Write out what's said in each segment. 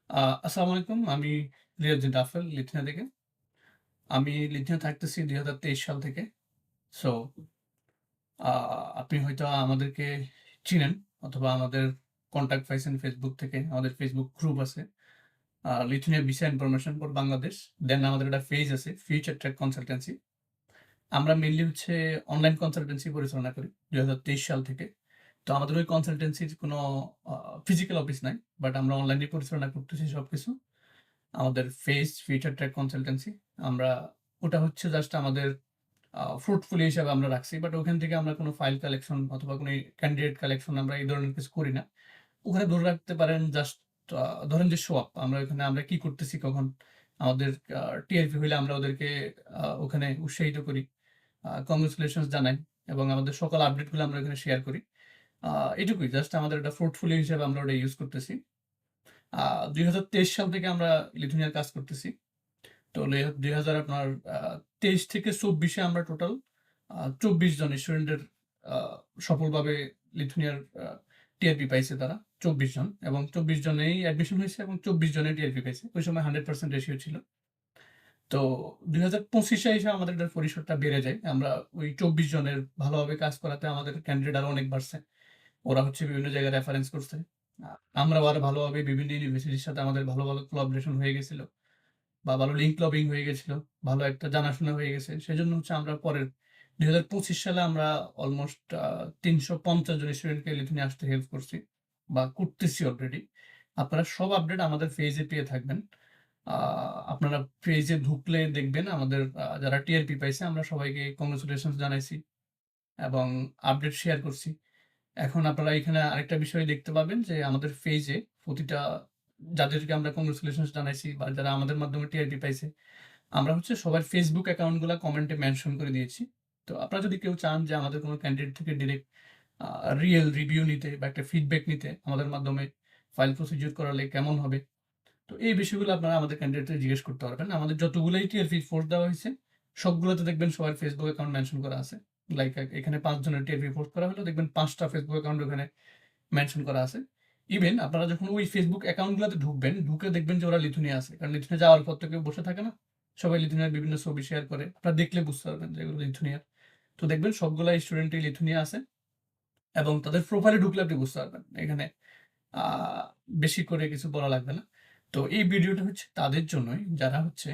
আসসালামু আলাইকুম। আমি রিয়াজুদ্দিন রাফেল লিথুয়ানিয়া থেকে। আমি লিথুয়ানিয়া থাকতেছি ২০২৩ সাল থেকে। সো আ আপনি হয়তো আমাদেরকে চিনেন অথবা আমাদের কনট্যাক্ট পাইছেন Facebook থেকে। আমাদের Facebook গ্রুপ আছে। Lithuania visa information for Bangladesh. Then আমাদের একটা পেজ আছে ফিউচার ট্র্যাক কনসালটেন্সি। আমরা মেইনলি হচ্ছে অনলাইন কনসালটেন্সি পরিচালনা করি ২০২৩ সাল থেকে। তো আমাদের ওই কনসালটেন্সির কোনো আ ফিজিক্যাল অফিস নাই। বাট আমরা অনলাইনে পরিচালনা করতেছি সবকিছু। আমাদের ফেস ফিউচার ট্র্যাক কনসালটেন্সি আমরা ওটা হচ্ছে জাস্ট আমাদের পোর্টফোলিও হিসাবে আমরা রাখছি। বাট ওখান থেকে আমরা কোনো ফাইল কালেকশন অথবা কোনো ক্যান্ডিডেট কালেকশন আমরা এই ধরনের কিছু করি না। ওখানে ধরে রাখতে পারেন জাস্ট ধরেন যে শো আপ আমরা ওখানে আমরা কি করতেছি কখন আমাদের টিআরপি হইলে আমরা ওদেরকে ওখানে উৎসাহিত করি। কংগ্রাচুলেশনস জানাই এবং আমাদের সকল আপডেটগুলো আমরা ওখানে শেয়ার করি। আ এটুকুই জাস্ট আমাদের একটা পোর্টফোলিও হিসেবে আমরা ওটা ইউজ করতেছি। আ ২০২৩ সাল থেকে আমরা লিথুয়ানিয়ার কাজ করতেছি। তো ২০০০ আপনার ২৩ থেকে ২৪ এ আমরা টোটাল ২৪ জন স্টুডেন্টের আ সফলভাবে লিথুয়ানিয়ার টিআরপি পাইছে তারা ২৪ জন এবং ২৪ জনেই অ্যাডমিশন হয়েছে এবং ২৪ জনেই টিআরপি পাইছে। ওই সময় 100% রেশিও ছিল। তো ২০২৫ এ এসে আমাদের এটার পরিসরটা বেড়ে যায়। আমরা ওই ২৪ জনের ভালোভাবে কাজ করাতে আমাদের ক্যান্ডিডেট আরো অনেক বাড়ছে। ওরা হচ্ছে বিভিন্ন জায়গায় রেফারেন্স করছে। আ আমরাও আরো ভালোভাবে বিভিন্ন ইউনিভার্সিটির সাথে আমাদের ভালো, ভালো কোলাবোরেশন হয়ে গেছিল। বা ভালো লিঙ্ক লবিং হয়ে গেছিল। ভালো একটা জানাশোনা হয়ে গেছে। সেজন্য হচ্ছে আমরা পরের ২০২৫ সালে আমরা অলমোস্ট ৩৫০ জন স্টুডেন্টকে লিথুয়ানিয়া আসতে হেল্প করছি বা করতেছি অলরেডি। আপনারা সব আপডেট আমাদের পেজে পেয়ে থাকবেন। আ আপনারা পেজে ঢুকলে দেখবেন আমাদের যারা টিআরপি পাইছে আমরা সবাইকে কংগ্রাচুলেশনস জানাইছি এবং আপডেট শেয়ার করছি। এখন আপনারা এখানে আরেকটা বিষয় দেখতে পাবেন যে আমাদের পেজে প্রতিটা যাদেরকে আমরা কংগ্রাচুলেশনস জানাইছি বা যারা আমাদের মাধ্যমে টিআরপি পাইছে, আমরা হচ্ছে সবার ফেসবুক অ্যাকাউন্ট গুলা কমেন্টে মেনশন করে দিয়েছি। তো আপনারা যদি কেউ চান যে আমাদের কোনো ক্যান্ডিডেট থেকে ডিরেক্ট আ রিয়াল রিভিউ নিতে বা একটা ফিডব্যাক নিতে আমাদের মাধ্যমে ফাইল প্রসিডিউর করালে কেমন হবে? তো এই বিষয়গুলো আপনারা আমাদের ক্যান্ডিডেটদের জিজ্ঞেস করতে পারবেন। আমাদের যতগুলাই টিআরপি ফোর্স দেওয়া হয়েছে, সবগুলোতে দেখবেন সবার ফেসবুক অ্যাকাউন্ট মেনশন করা আছে। লাইক এখানে ৫ জনের টিআরপি পোস্ট করা হলো, দেখবেন ৫ টা ফেসবুক অ্যাকাউন্ট ওখানে মেনশন করা আছে। ইভেন আপনারা যখন ওই ফেসবুক অ্যাকাউন্ট গুলাতে ঢুকবেন, ঢুকে দেখবেন যে ওরা লিথুয়ানিয়া আছে। কারণ লিথুয়ানিয়া যাওয়ার পর তো কেউ বসে থাকে না। সবাই লিথুয়ানিয়ার বিভিন্ন ছবি শেয়ার করে। আপনারা দেখলে বুঝতে পারবেন যে এগুলো লিথুয়ানিয়ার। তো দেখবেন সবগুলা স্টুডেন্টই লিথুয়ানিয়া আছে এবং তাদের প্রোফাইলে ঢুকলে আপনি বুঝতে পারবেন। এখানে আ বেশি করে কিছু বলা লাগবে না। তো এই ভিডিওটা হচ্ছে তাদের জন্যই যারা হচ্ছে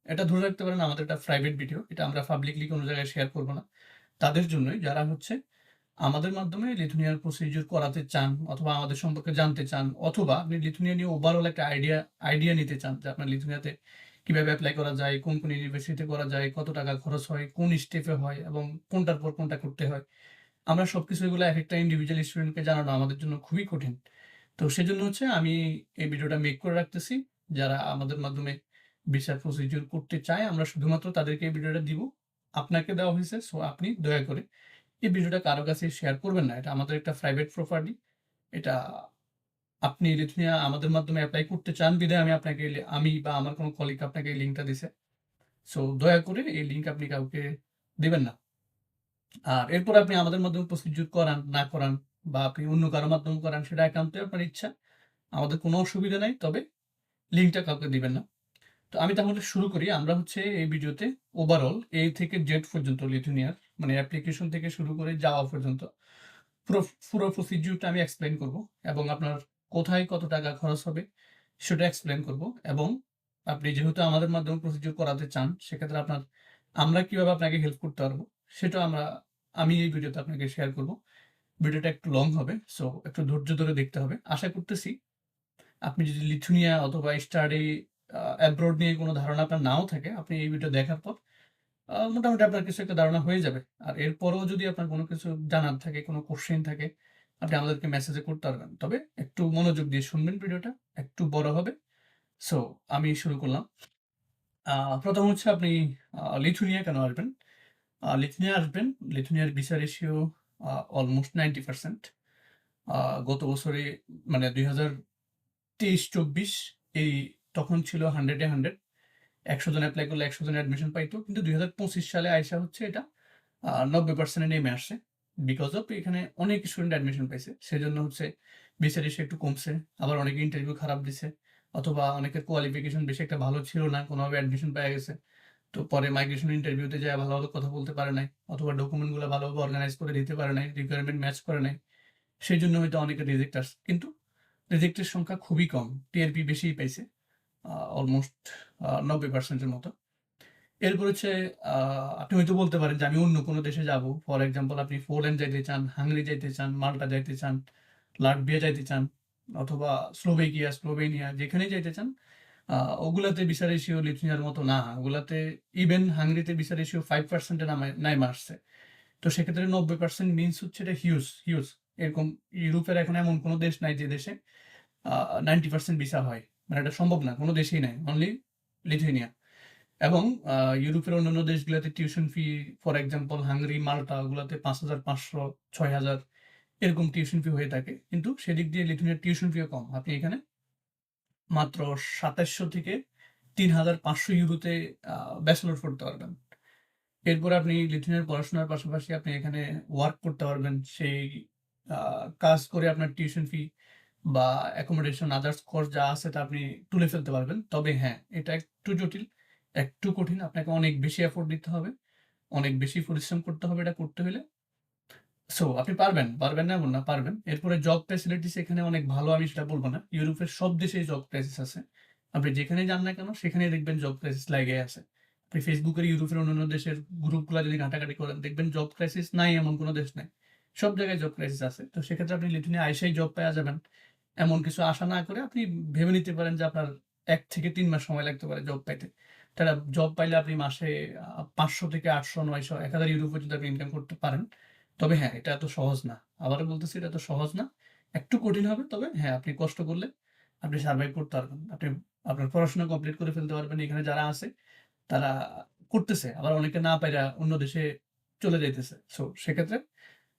এটা ধরে রাখতে পারেন আমাদের একটা প্রাইভেট ভিডিও। এটা আমরা পাবলিকলি কোনো জায়গায় শেয়ার করব না। তাদের জন্যই যারা হচ্ছে আমাদের মাধ্যমে লিথুয়ানিয়ার প্রসিডিউর করাতে চান অথবা আমাদের সম্পর্কে জানতে চান অথবা আপনি লিথুয়ানিয়া নিয়ে ওভারঅল একটা আইডিয়া নিতে চান যে আপনার লিথুয়ানিয়াতে কিভাবে এপ্লাই করা যায়, কোন, কোন ইউনিভার্সিটিতে করা যায়, কত টাকা খরচ হয়, কোন স্টেপে হয় এবং কোনটার পর কোনটা করতে হয়। আমরা সবকিছু এগুলো একেকটা ইন্ডিভিজুয়াল স্টুডেন্টকে জানানো আমাদের জন্য খুবই কঠিন। তো সেজন্য হচ্ছে আমি এই ভিডিওটা মেক করে রাখতেছি। যারা আমাদের মাধ্যমে ভিসার প্রসিডিউর করতে চায়, আমরা শুধুমাত্র তাদেরকে এই ভিডিওটা দিব। আপনাকে দেওয়া হইছে। সো আপনি দয়া করে এই ভিডিওটা কারো কাছে শেয়ার করবেন না। এটা আমাদের একটা প্রাইভেট প্রপার্টি। এটা আপনি লিথুয়ানিয়া আমাদের মাধ্যমে এপ্লাই করতে চান বিধায় আমি বা আমার কোনো কলিগ আপনাকে এই লিঙ্কটা দিছে। সো দয়া করে এই লিঙ্ক আপনি কাউকে দিবেন না। আর এরপর আপনি আমাদের মাধ্যমে প্রসিডিউর করান, না করান বা আপনি অন্য কারো মাধ্যমে করান সেটা একান্তই আপনার ইচ্ছা। আমাদের কোনো অসুবিধা নাই। তবে লিঙ্কটা কাউকে দিবেন না। তো আমি তাহলে শুরু করি। আমরা হচ্ছে এই ভিডিওতে ওভারঅল A থেকে Z পর্যন্ত লিথুয়ানিয়ার মানে অ্যাপ্লিকেশন থেকে শুরু করে যাওয়া পর্যন্ত পুরো পুরো প্রসিডিউরটা আমি এক্সপ্লেইন করব এবং আপনার কোথায় কত টাকা খরচ হবে সেটা এক্সপ্লেইন করব এবং আপনি যেহেতু আমাদের মাধ্যমে প্রসিডিউর করাতে চান, সেক্ষেত্রে আমরা কিভাবে আপনাকে হেল্প করতে পারবো সেটাও আমি এই ভিডিওতে আপনাকে শেয়ার করব। ভিডিওটা একটু লং হবে। সো একটু ধৈর্য ধরে দেখতে হবে। আশা করতেছি আপনি যদি লিথুয়ানিয়া অথবা স্টাডি অ্যাব্রড নিয়ে কোনো ধারণা আপনার নাও থাকে, আপনি এই ভিডিও দেখার পর মোটামুটি আপনার কিছু একটা ধারণা হয়ে যাবে। আর এরপরেও যদি আপনার কোনো কিছু জানার থাকে, কোনো কোশ্চেন থাকে, আপনি আমাদেরকে মেসেজে করতে পারবেন। তবে একটু মনোযোগ দিয়ে শুনবেন ভিডিওটা, একটু বড় হবে। সো আমি শুরু করলাম। আ ১ম হচ্ছে আপনি লিথুয়ানিয়া কেন আসবেন? লিথুয়ানিয়া আসবেন, লিথুয়ানিয়ার ভিসা রেশিও অলমোস্ট 90% আ গত বছরে মানে ২০২৩-২৪ এই তখন ছিল 100 এ 100 ১০০ জন এপ্লাই করলে ১০০ জন অ্যাডমিশন পাইতো। কিন্তু ২০২৫ সালে আইসা হচ্ছে এটা ৯০% এ নেমে আসছে। বিকজ অফ এখানে অনেক স্টুডেন্ট অ্যাডমিশন পাইছে। সেজন্য হচ্ছে ভিসা রেশিও একটু কমছে। আবার অনেকে ইন্টারভিউ খারাপ দিছে। অথবা অনেকের কোয়ালিফিকেশন বেশি একটা ভালো ছিল না, কোনোভাবে অ্যাডমিশন পেয়ে গেছে। তো পরে মাইগ্রেশন ইন্টারভিউতে যেয়ে ভালোভাবে কথা বলতে পারে নাই, অথবা ডকুমেন্টগুলো ভালোভাবে অর্গানাইজ করে দিতে পারে নাই, রিকোয়ারমেন্ট ম্যাচ করে নাই। সেজন্য হয়তো অনেকের রিজেক্ট আসছে। কিন্তু রিজেক্টের সংখ্যা খুবই কম। টিআরপি বেশিই পাইছে। অলমোস্ট 90% এর মতো। এরপর হচ্ছে আপনি হয়তো বলতে পারেন যে আমি অন্য কোনো দেশে যাবো। ফর এক্সাম্পল আপনি পোল্যান্ড যাইতে চান, হাঙ্গেরি যাইতে চান, মাল্টা যাইতে চান, লাটভিয়া যাইতে চান, অথবা স্লোভেকিয়া, স্লোভেনিয়া যেখানেই যাইতে চান। ওগুলাতে ভিসা রেশিও লিথুয়ানিয়ার মতো না। ওগুলাতে ইভেন হাঙ্গেরিতে ভিসা রেশিও 5% এ নাইমা আসছে। তো সেক্ষেত্রে 90% মিনস হচ্ছে এটা হিউজ, হিউজ। এরকম ইউরোপের এখন এমন কোনো দেশ নাই যে দেশে 90% ভিসা হয়। মানে এটা সম্ভব না। কোনো দেশেই নাই। Only Lithuania. এবং ইউরোপের অন্যান্য দেশগুলোতে tuition fee, for example Hungary, Malta ওগুলাতে ৫,৫০০, ৬,০০০ এরকম টিউশন ফি হয়ে থাকে। কিন্তু সেদিক দিয়ে লিথুয়ানিয়ার টিউশন ফিও কম। আপনি এখানে মাত্র ২৭০০ থেকে ৩,৫০০ ইউরোতে ব্যাচেলর পড়তে পারবেন। এরপর আপনি লিথুয়ানিয়ার পড়াশোনার পাশাপাশি আপনি এখানে ওয়ার্ক করতে পারবেন। সেই কাজ করে আপনার টিউশন ফি বা অ্যাকোমোডেশন, আদার্স খরচ যা আছে তা আপনি তুলে ফেলতে পারবেন। তবে হ্যাঁ, এটা একটু জটিল, একটু কঠিন। আপনাকে অনেক বেশি এফোর্ট দিতে হবে, অনেক বেশি পরিশ্রম করতে হবে এটা করতে হলে। সো আপনি পারবেন, পারবেন না এমন না, পারবেন। এরপরে জব ফ্যাসিলিটিস এখানে অনেক ভালো, আমি সেটা বলব না। ইউরোপের সব দেশেই জব ক্রাইসিস আছে। আপনি যেখানেই যান না কেন সেখানেই দেখবেন জব ক্রাইসিস লেগেই আছে। আপনি ফেসবুকের ইউরোপের অন্যান্য দেশের গ্রুপগুলা যদি ঘাটাঘাটি করেন দেখবেন জব ক্রাইসিস নাই এমন কোনো দেশ নাই। সব জায়গায় জব ক্রাইসিস আছে। তো সেক্ষেত্রে আপনি লিথুয়ানিয়া আইসাই জব পেয়ে যাবেন। এমন কিছু আশা না করে আপনি ভেবে নিতে পারেন যে আপনার ১ থেকে ৩ মাস সময় লাগতে পারে জব পাইতে। তাহলে জব পাইলে আপনি মাসে ৫০০ থেকে ৮০০, ৯০০, ১,০০০ ইউরো পর্যন্ত আপনি ইনকাম করতে পারেন। তবে হ্যাঁ, এটা এত সহজ না। আবারও বলতেছি এটা এত সহজ না। একটু কঠিন হবে। তবে হ্যাঁ, আপনি কষ্ট করলে আপনি সারভাইভ করতে পারবেন। আপনি আপনার পড়াশোনা কমপ্লিট করে ফেলতে পারবেন। এখানে যারা আছে তারা করতেছে। আবার অনেকে না পাইরা অন্য দেশে চলে যাইতেছে। সো সেক্ষেত্রে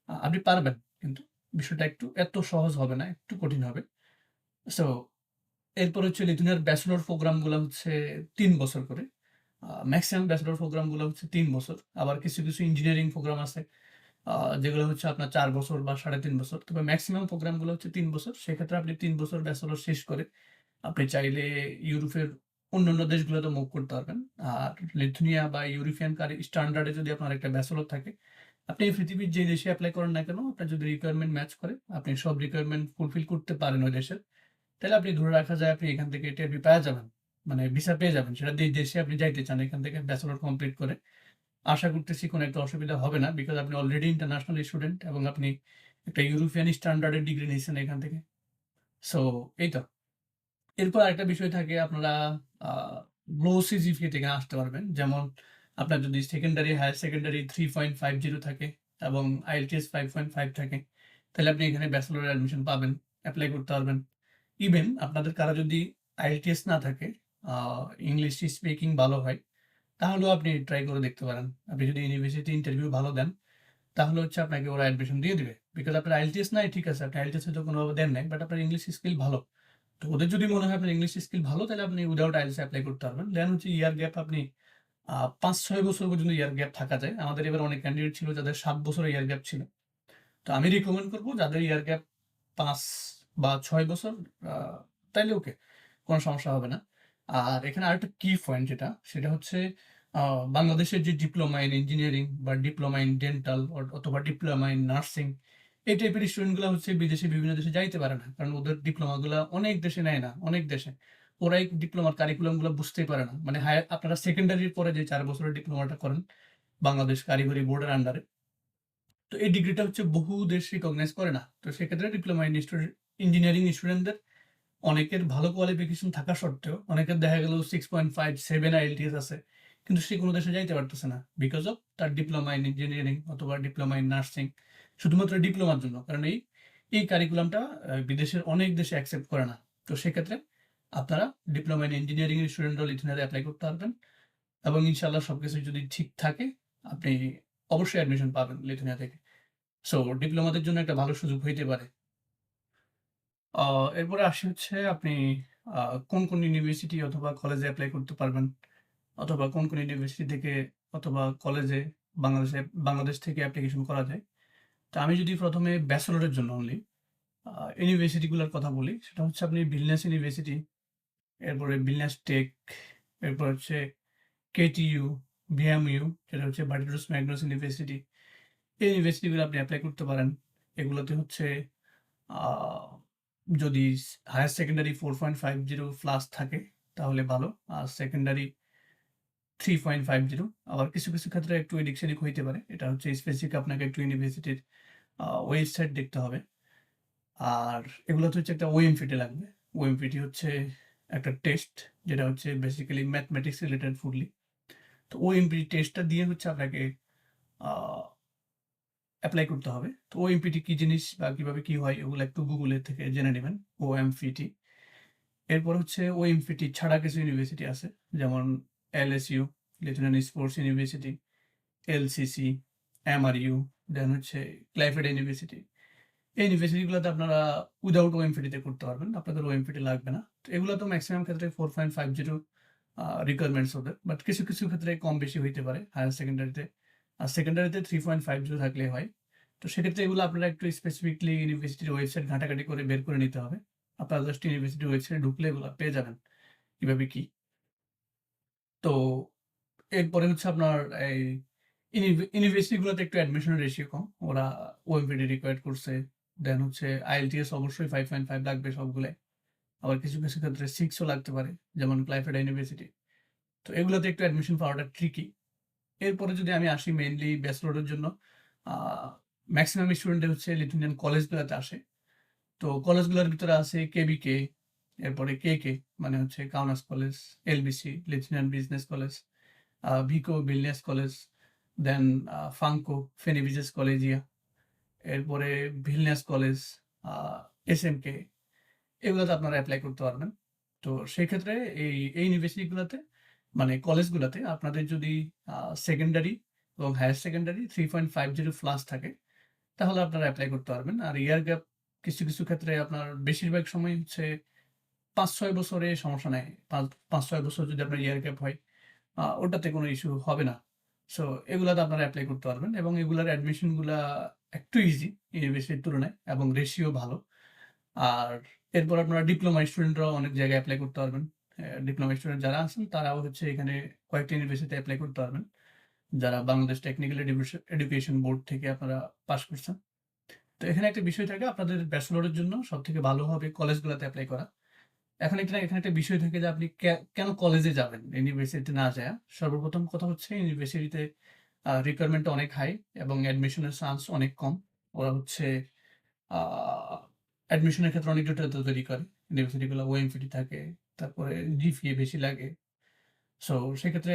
আপনি পারবেন। কিন্তু বিষয়টা একটু এত সহজ হবে না। একটু কঠিন হবে। সো এরপর হচ্ছে লিথুয়ানিয়ার ব্যাচেলর প্রোগ্রামগুলা হচ্ছে ৩ বছর করে। মেক্সিমাম ব্যাচেলর প্রোগ্রামগুলো হচ্ছে ৩ বছর। আবার কিছু, কিছু ইঞ্জিনিয়ারিং প্রোগ্রাম আছে আ যেগুলো হচ্ছে আপনার ৪ বছর বা ৩.৫ বছর। তবে মেক্সিমাম প্রোগ্রামগুলো হচ্ছে ৩ বছর। সেক্ষেত্রে আপনি ৩ বছর ব্যাচেলর শেষ করে আপনি চাইলে ইউরোপের অন্যান্য দেশগুলোতে মুভ করতে পারবেন। আর লিথুয়ানিয়া বা ইউরোপিয়ান স্ট্যান্ডার্ড এ যদি আপনার একটা ব্যাচেলর থাকে, আপনি পৃথিবীর যে দেশে এপ্লাই করেন না কেন, আপনার যদি রিকোয়ারমেন্ট ম্যাচ করে, আপনি সব রিকোয়ারমেন্ট ফুলফিল করতে পারেন ওই দেশের, তাহলে আপনি ধরে রাখা যায় আপনি এখান থেকে টিআরপি পেয়ে যাবেন। মানে ভিসা পেয়ে যাবেন। সেটা যে দেশে আপনি যাইতে চান এখান থেকে ব্যাচেলর কমপ্লিট করে। আশা করতেছি কোনো একটা অসুবিধা হবে না। বিকজ আপনি অলরেডি ইন্টারন্যাশনাল স্টুডেন্ট এবং আপনি একটা ইউরোপিয়ান স্ট্যান্ডার্ড এর ডিগ্রি নিয়েছেন এখান থেকে। সো এই তো। এরপর আরেকটা বিষয় থাকে, আপনারা আ লো সিজিপিএ থেকে আসতে পারবেন। যেমন আপনার যদি সেকেন্ডারি, হায়ার সেকেন্ডারি 3.50 থাকে এবং আইএলটিএস 5.5 থাকে, তাহলে আপনি এখানে ব্যাচেলর অ্যাডমিশন পাবেন, এপ্লাই করতে পারবেন। ইভেন আপনাদের কারো যদি আইএলটিএস না থাকে, আ ইংলিশ স্পিকিং ভালো হয়, তাহলেও আপনি ট্রাই করে দেখতে পারেন। আপনি যদি ইউনিভার্সিটি ইন্টারভিউ ভালো দেন, তাহলে হচ্ছে আপনাকে ওরা অ্যাডমিশন দিয়ে দিবে। বিকজ আপনার আইএলটিএস নাই, ঠিক আছে, আপনি আইএলটিএস হয়তো কোনোভাবে দেন নাই, বাট আপনার ইংলিশ স্কিল ভালো। তো ওদের যদি মনে হয় আপনার ইংলিশ স্কিল ভালো, তাহলে আপনি উইদাউট আইএলটিএস এপ্লাই করতে পারবেন। দেন হচ্ছে ইয়ার গ্যাপ আপনি ৫-৬ বছর পর্যন্ত ইয়ার গ্যাপ থাকা যায়। আমাদের এবার অনেক ক্যান্ডিডেট ছিল যাদের ৭ বছরের ইয়ার গ্যাপ ছিল। তো আমি রিকমেন্ড করব যাদের ইয়ার গ্যাপ ৫ বা ৬ বছর, আ তাইলে ওকে। কোনো সমস্যা হবে না। আর এখানে আরেকটা কি পয়েন্ট সেটা হচ্ছে আ বাংলাদেশের যে ডিপ্লোমা ইন ইঞ্জিনিয়ারিং বা ডিপ্লোমা ইন ডেন্টাল অথবা ডিপ্লোমা ইন নার্সিং, এই টাইপের স্টুডেন্ট গুলা হচ্ছে বিদেশে বিভিন্ন দেশে যাইতে পারে না। কারণ ওদের ডিপ্লোমা গুলা অনেক দেশে নেয় না, অনেক দেশে। ওরা এই ডিপ্লোমার কারিকুলাম গুলা বুঝতেই পারে না। মানে আপনারা সেকেন্ডারির পরে যে ৪ বছরের ডিপ্লোমাটা করেন বাংলাদেশ কারিগরি বোর্ডের আন্ডারে, তো এই ডিগ্রিটা হচ্ছে বহু দেশ রিকগনাইজ করে না। তো সেক্ষেত্রে ডিপ্লোমা ইন ইঞ্জিনিয়ারিং স্টুডেন্টদের অনেকের ভালো কোয়ালিফিকেশন থাকা সত্ত্বেও অনেকের দেখা গেল 6.5, 7 আইএলটিএস আছে। কিন্তু সে কোনো দেশে যাইতে পারতেছে না। বিকজ অফ তার ডিপ্লোমা ইন ইঞ্জিনিয়ারিং অথবা ডিপ্লোমা ইন নার্সিং, শুধুমাত্র ডিপ্লোমার জন্য। কারণ এই কারিকুলামটা বিদেশের অনেক দেশে অ্যাকসেপ্ট করে না। তো সেক্ষেত্রে আপনারা ডিপ্লোমা ইন ইঞ্জিনিয়ারিং এর স্টুডেন্টরাও লিথুয়ানিয়াতে এপ্লাই করতে পারবেন এবং ইনশাআল্লাহ সবকিছু যদি ঠিক থাকে, আপনি অবশ্যই অ্যাডমিশন পাবেন লিথুয়ানিয়া থেকে। সো ডিপ্লোমাদের জন্য একটা ভালো সুযোগ হইতে পারে। আ এরপরে আসি হচ্ছে আপনি আ কোন ইউনিভার্সিটি অথবা কলেজে এপ্লাই করতে পারবেন, অথবা কোন ইউনিভার্সিটি থেকে অথবা কলেজে বাংলাদেশ থেকে অ্যাপ্লিকেশন করা যায়। তো আমি যদি ১ম এ ব্যাচেলরের জন্য অনলি আ ইউনিভার্সিটি গুলার কথা বলি, সেটা হচ্ছে আপনি ভিলনিয়াস ইউনিভার্সিটি, এরপরে বিলনাস টেক, এরপর হচ্ছে কেটিইউ, বিএমইউ যেটা হচ্ছে বার্বাডোস ম্যাগনাস ইউনিভার্সিটি। এই ইউনিভার্সিটিগুলো আপনি এপ্লাই করতে পারেন। এগুলোতে হচ্ছে আ যদি হায়ার সেকেন্ডারি 4.50 প্লাস থাকে তাহলে ভালো। আর সেকেন্ডারি 3.50, আবার কিছু ক্ষেত্রে একটু এদিক-সেদিক হইতে পারে। এটা হচ্ছে স্পেসিফিক আপনাকে একটু ইউনিভার্সিটির ওয়েবসাইট দেখতে হবে। আর এগুলোতে হচ্ছে একটা ওএমপিটি লাগবে। ওএমপিটি হচ্ছে একটা টেস্ট যেটা হচ্ছে বেসিক্যালি ম্যাথমেটিক্স রিলেটেড ফুললি। তো ওএমপিটি টেস্টটা দিয়ে হচ্ছে আপনাকে আ এপ্লাই করতে হবে। তো ওএমপিটি কি জিনিস বা কিভাবে কি হয় এগুলো একটু গুগলে থেকে জেনে নিবেন। ওএমপিটি। এরপর হচ্ছে ওএমপিটি ছাড়া কিছু ইউনিভার্সিটি আছে। যেমন এলএসইউ, লিথুয়ানিয়ান স্পোর্টস ইউনিভার্সিটি, এলসিসি, এমআরইউ, দেন হচ্ছে ক্লাইফেড ইউনিভার্সিটি। এই ইউনিভার্সিটিগুলোতে আপনারা উইদাউট ওএমপিটিতে করতে পারবেন। আপনাদের ওএমপিটি লাগবে না। তো এগুলো তো মেক্সিমাম ক্ষেত্রে 4.50 রিকোয়ারমেন্টস ওদের। বাট কিছু ক্ষেত্রে কম বেশি হইতে পারে হায়ার সেকেন্ডারিতে। আর সেকেন্ডারিতে 3.50 থাকলেই হয়। তো সেক্ষেত্রে এগুলো আপনারা একটু স্পেসিফিকলি ইউনিভার্সিটির ওয়েবসাইট ঘাটাঘাটি করে বের করে নিতে হবে। আপনারা জাস্ট ইউনিভার্সিটির ওয়েবসাইটে ঢুকলে এগুলো পেয়ে যাবেন। কিভাবে কি। তো এরপরে হচ্ছে আপনার এই ইউনিভার্সিটিগুলোতে একটু অ্যাডমিশনের রেশিও কম। ওরা ওএমপিটি রিকোয়ার্ড করছে। দেন হচ্ছে আইএলটিএস অবশ্যই 5.5 লাগবে সবগুলাই। আবার কিছু ক্ষেত্রে 6 ও লাগতে পারে। যেমন ক্লাইফেড ইউনিভার্সিটি। তো এগুলোতে একটু অ্যাডমিশন পাওয়াটা ট্রিকি। এরপরে যদি আমি আসি মেইনলি ব্যাচেলরের জন্য, আ মেক্সিমাম স্টুডেন্টই হচ্ছে লিথুয়ানিয়ান কলেজগুলাতে আসে। তো কলেজগুলোর ভিতরে আছে কেবিকে, এরপরে কেকে মানে হচ্ছে Kaunas college, LBC, Lithuanian business college, VIKO Vilnius college, then ফাঙ্কো, ফেনী বিজনেস কলেজিয়া, এরপরে ভিলনিয়াস কলেজ, আ এসএমকে, এগুলোতে আপনারা এপ্লাই করতে পারবেন। তো সেক্ষেত্রে এই ইউনিভার্সিটিগুলোতে মানে কলেজগুলাতে আপনাদের যদি সেকেন্ডারি এবং হায়ার সেকেন্ডারি 3.50 প্লাস থাকে তাহলে আপনারা এপ্লাই করতে পারবেন। আর ইয়ার গ্যাপ কিছু ক্ষেত্রে আপনার বেশিরভাগ সময় হচ্ছে ৫-৬ বছরে সমস্যা নাই। ৫-৬ বছর যদি আপনার ইয়ার গ্যাপ হয়, ওটাতে কোনো ইস্যু হবে না। সো এগুলাতে আপনারা এপ্লাই করতে পারবেন এবং এগুলার অ্যাডমিশন গুলা একটু ইজি ইউনিভার্সিটির তুলনায় এবং রেশিও ভালো। আর এরপর আপনারা ডিপ্লোমা স্টুডেন্টরাও অনেক জায়গায় এপ্লাই করতে পারবেন। ডিপ্লোমা স্টুডেন্ট যারা আছেন তারাও হচ্ছে এখানে কয়েকটা ইউনিভার্সিটিতে এপ্লাই করতে পারবেন। যারা বাংলাদেশ টেকনিক্যাল এডুকেশন বোর্ড থেকে আপনারা পাস করছেন। তো এখানে একটা বিষয় থাকে আপনাদের ব্যাচেলরের জন্য সবথেকে ভালো হবে কলেজগুলাতে এপ্লাই করা। এখানে একটা বিষয় থাকে যে আপনি কেন কলেজে যাবেন ইউনিভার্সিটিতে না যায়া? সর্বপ্রথম কথা হচ্ছে ইউনিভার্সিটিতে রিকোয়ারমেন্টটা অনেক হাই এবং অ্যাডমিশনের চান্স অনেক কম। ওরা হচ্ছে আ অ্যাডমিশনের ক্ষেত্রে অনেক জটিলতা তৈরি করে। ইউনিভার্সিটিগুলো ওএমপিটি থাকে, তারপরে জিপিএ বেশি লাগে। সো সেক্ষেত্রে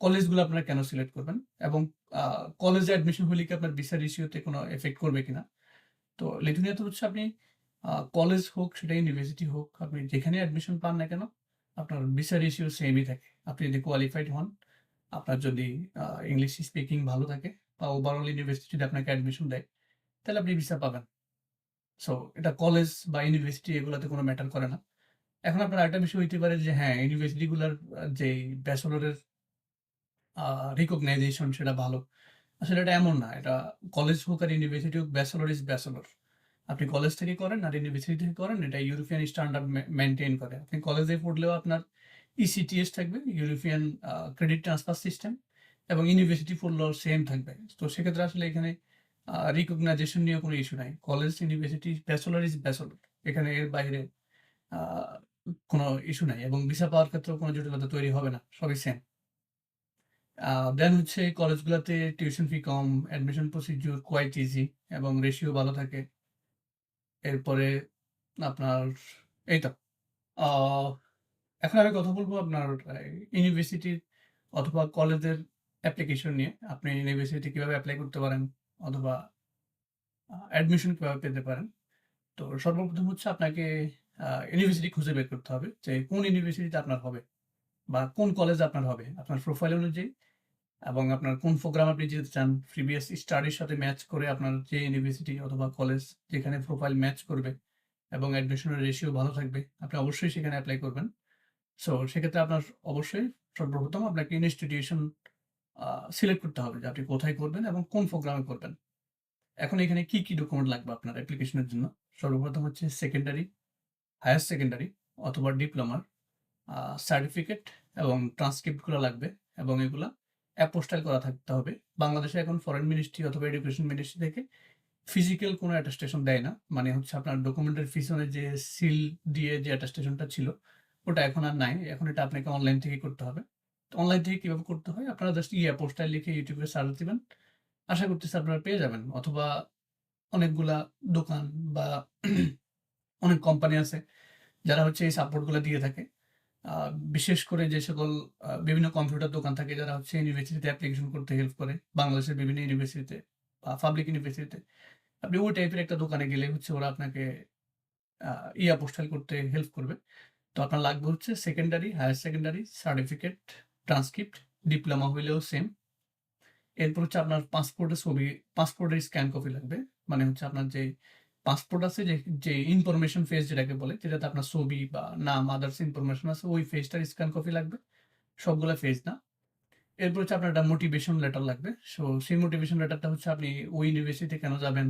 কলেজগুলো আপনারা কেন সিলেক্ট করবেন? এবং আ কলেজে অ্যাডমিশন হলে কি আপনার ভিসার ইস্যুতে কোনো এফেক্ট করবে কিনা? তো লিথুয়ানিয়াতে হচ্ছে আপনি কলেজ হোক, সেটা ইউনিভার্সিটি হোক, আপনি যেখানে অ্যাডমিশন পান না কেন, আপনার ভিসা রেশিও সেমই থাকে। আপনি যদি কোয়ালিফাইড হন, আপনার যদি ইংলিশ স্পিকিং ভালো থাকে বা ওভারঅল ইউনিভার্সিটি যদি আপনাকে অ্যাডমিশন দেয়, তাহলে আপনি ভিসা পাবেন। সো এটা কলেজ বা ইউনিভার্সিটি এগুলাতে কোনো ম্যাটার করে না। এখন আপনার আরেকটা বিষয় হইতে পারে যে হ্যাঁ, ইউনিভার্সিটি গুলার যেই ব্যাচেলরের আ রিকগনাইজেশন সেটা ভালো। আসলে এটা এমন না। এটা কলেজ হোক আর ইউনিভার্সিটি হোক, ব্যাচেলর ইস ব্যাচেলর। আপনি কলেজ থেকে করেন আর ইউনিভার্সিটি থেকে করেন, এটা ইউরোপিয়ান স্ট্যান্ডার্ড মেইনটেইন করে। আপনি কলেজে পড়লেও আপনার ইসিটিএস থাকবে, ইউরোপিয়ান ক্রেডিট ট্রান্সফার সিস্টেম, এবং ইউনিভার্সিটি পড়লেও সেম থাকবে। তো সেক্ষেত্রে আসলে এখানে রিকগনাইজেশন নিয়ে কোনো ইস্যু নাই। কলেজ, ইউনিভার্সিটি, ব্যাচেলর ইস ব্যাচেলর। এখানে এর বাইরে আ কোনো ইস্যু নাই এবং ভিসা পাওয়ার ক্ষেত্রেও কোনো জটিলতা তৈরি হবে না। সবই সেম। দেন হচ্ছে কলেজগুলাতে টিউশন ফি কম, অ্যাডমিশন প্রসিডিউর কোয়াইট ইজি এবং রেশিও ভালো থাকে। এরপরে আপনার এই তো। আ এখন আমি কথা বলব আপনার ইউনিভার্সিটির অথবা কলেজের অ্যাপ্লিকেশন নিয়ে। আপনি ইউনিভার্সিটিতে কিভাবে এপ্লাই করতে পারেন অথবা অ্যাডমিশন কিভাবে পেতে পারেন। তো সর্বপ্রথম হচ্ছে আপনাকে ইউনিভার্সিটি খুঁজে বের করতে হবে যে কোন ইউনিভার্সিটিতে আপনার হবে বা কোন কলেজে আপনার হবে। আপনার প্রোফাইল অনুযায়ী এবং আপনার কোন প্রোগ্রাম আপনি যেতে চান, প্রিভিয়াস স্টাডির সাথে ম্যাচ করে আপনার যে ইউনিভার্সিটি অথবা কলেজ যেখানে প্রোফাইল ম্যাচ করবে এবং অ্যাডমিশনের রেশিও ভালো থাকবে, আপনি অবশ্যই সেখানে এপ্লাই করবেন। সো সেক্ষেত্রে আপনার অবশ্যই সর্বপ্রথম আপনাকে ইনস্টিটিউশন সিলেক্ট করতে হবে যে আপনি কোথায় করবেন এবং কোন প্রোগ্রামে করবেন। এখন এখানে কি ডকুমেন্ট লাগবে আপনার অ্যাপ্লিকেশনের জন্য? সর্বপ্রথম হচ্ছে সেকেন্ডারি, হায়ার সেকেন্ডারি অথবা ডিপ্লোমার সার্টিফিকেট এবং ট্রান্সক্রিপ্টগুলো লাগবে এবং এগুলা অ্যাপোস্টাইল করা থাকতে হবে। বাংলাদেশে এখন ফরেন মিনিস্ট্রি অথবা এডুকেশন মিনিস্ট্রি থেকে ফিজিক্যাল কোনো অ্যাটেস্টেশন দেয় না। মানে হচ্ছে আপনার ডকুমেন্টের পিছনে যে সিল দিয়ে যে অ্যাটেস্টেশনটা ছিল, ওটা এখন আর নাই। এখন এটা আপনাকে অনলাইন থেকেই করতে হবে। তো অনলাইন থেকে কিভাবে করতে হয়? আপনারা জাস্ট অ্যাপোস্টাইল লিখে ইউটিউবে সার্চ দিবেন। আশা করতেছি আপনারা পেয়ে যাবেন। অথবা অনেকগুলা দোকান বা অনেক কোম্পানি আছে যারা হচ্ছে এই সাপোর্টগুলা দিয়ে থাকে। আ বিশেষ করে যে সকল বিভিন্ন কম্পিউটার দোকান থাকে যারা হচ্ছে ইউনিভার্সিটিতে অ্যাপ্লিকেশন করতে হেল্প করে। বাংলাদেশের বিভিন্ন ইউনিভার্সিটিতে বা পাবলিক ইউনিভার্সিটিতে। আপনি ওই টাইপের একটা দোকানে গেলে হচ্ছে ওরা আপনাকে আ পোস্টাল করতে হেল্প করবে। তো আপনার লাগবে হচ্ছে secondary, higher secondary certificate, transcript, diploma হইলেও সেম। এরপর হচ্ছে আপনার পাসপোর্টের ছবি, পাসপোর্টের স্ক্যান কপি লাগবে। মানে হচ্ছে আপনার যে পাসপোর্ট আছে যে ইনফরমেশন ফেজ যেটাকে বলে, যেটাতে আপনার ছবি বা নাম, আদার্স ইনফরমেশন আছে, ওই ফেজটার স্ক্যান কপি লাগবে। সবগুলা ফেজ না। এরপর হচ্ছে আপনার একটা মোটিভেশন লেটার লাগবে। সো সেই মোটিভেশন লেটারটা হচ্ছে আপনি ওই ইউনিভার্সিটিতে কেন যাবেন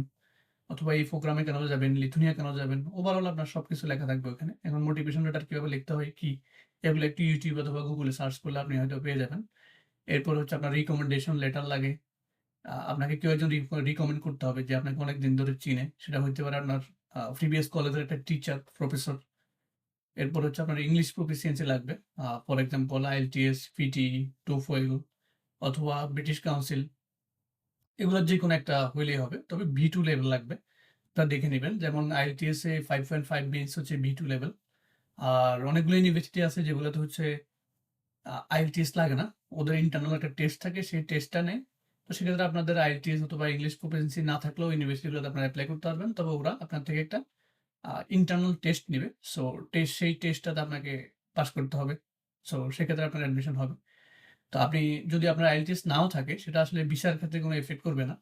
অথবা এই প্রোগ্রামে কেন যাবেন, লিথুনিয়া কেন যাবেন, ওভারঅল আপনার সবকিছু লেখা থাকবে ওখানে। এখন মোটিভেশন লেটার কিভাবে লিখতে হয়, কি? এগুলো একটু YouTube অথবা Google এ সার্চ করলে আপনি হয়তো পেয়ে যাবেন। এরপর হচ্ছে আপনার রিকমেন্ডেশন লেটার লাগে। আপনাকে কেউ একজন রিকমেন্ড করতে হবে যে আপনাকে অনেকদিন ধরে চিনে। সেটা হইতে পারে আপনার প্রিভিয়াস কলেজের একটা টিচার, প্রফেসর। এরপর হচ্ছে আপনার ইংলিশ প্রফিসিয়েন্সি লাগবে। For example IELTS, PTE, TOEFL অথবা ব্রিটিশ কাউন্সিল। এগুলোর যেকোনো একটা হইলেই হবে। তবে B2 লেভেল লাগবে। তা দেখে নিবেন। যেমন IELTS এ 5.5 মিনস হচ্ছে B2 লেভেল। আর অনেকগুলো ইউনিভার্সিটি আছে যেগুলোতে হচ্ছে IELTS লাগে না। ওদের ইন্টারনাল একটা টেস্ট থাকে, সেই টেস্টটা নেয়। তো সেক্ষেত্রে আপনাদের IELTS অথবা ইংলিশ প্রফিসিয়েন্সি না থাকলেও ইউনিভার্সিটিগুলোতে আপনারা এপ্লাই করতে পারবেন। তবে ওরা আপনার থেকে একটা ইন্টারনাল টেস্ট নিবে। সো সেই টেস্টটাতে আপনাকে পাস করতে হবে। সো সেক্ষেত্রে আপনার অ্যাডমিশন হবে। তো আপনি যদি আপনার IELTS নাও থাকে সেটা আসলে ভিসার ক্ষেত্রে কোনো ইফেক্ট করবে না।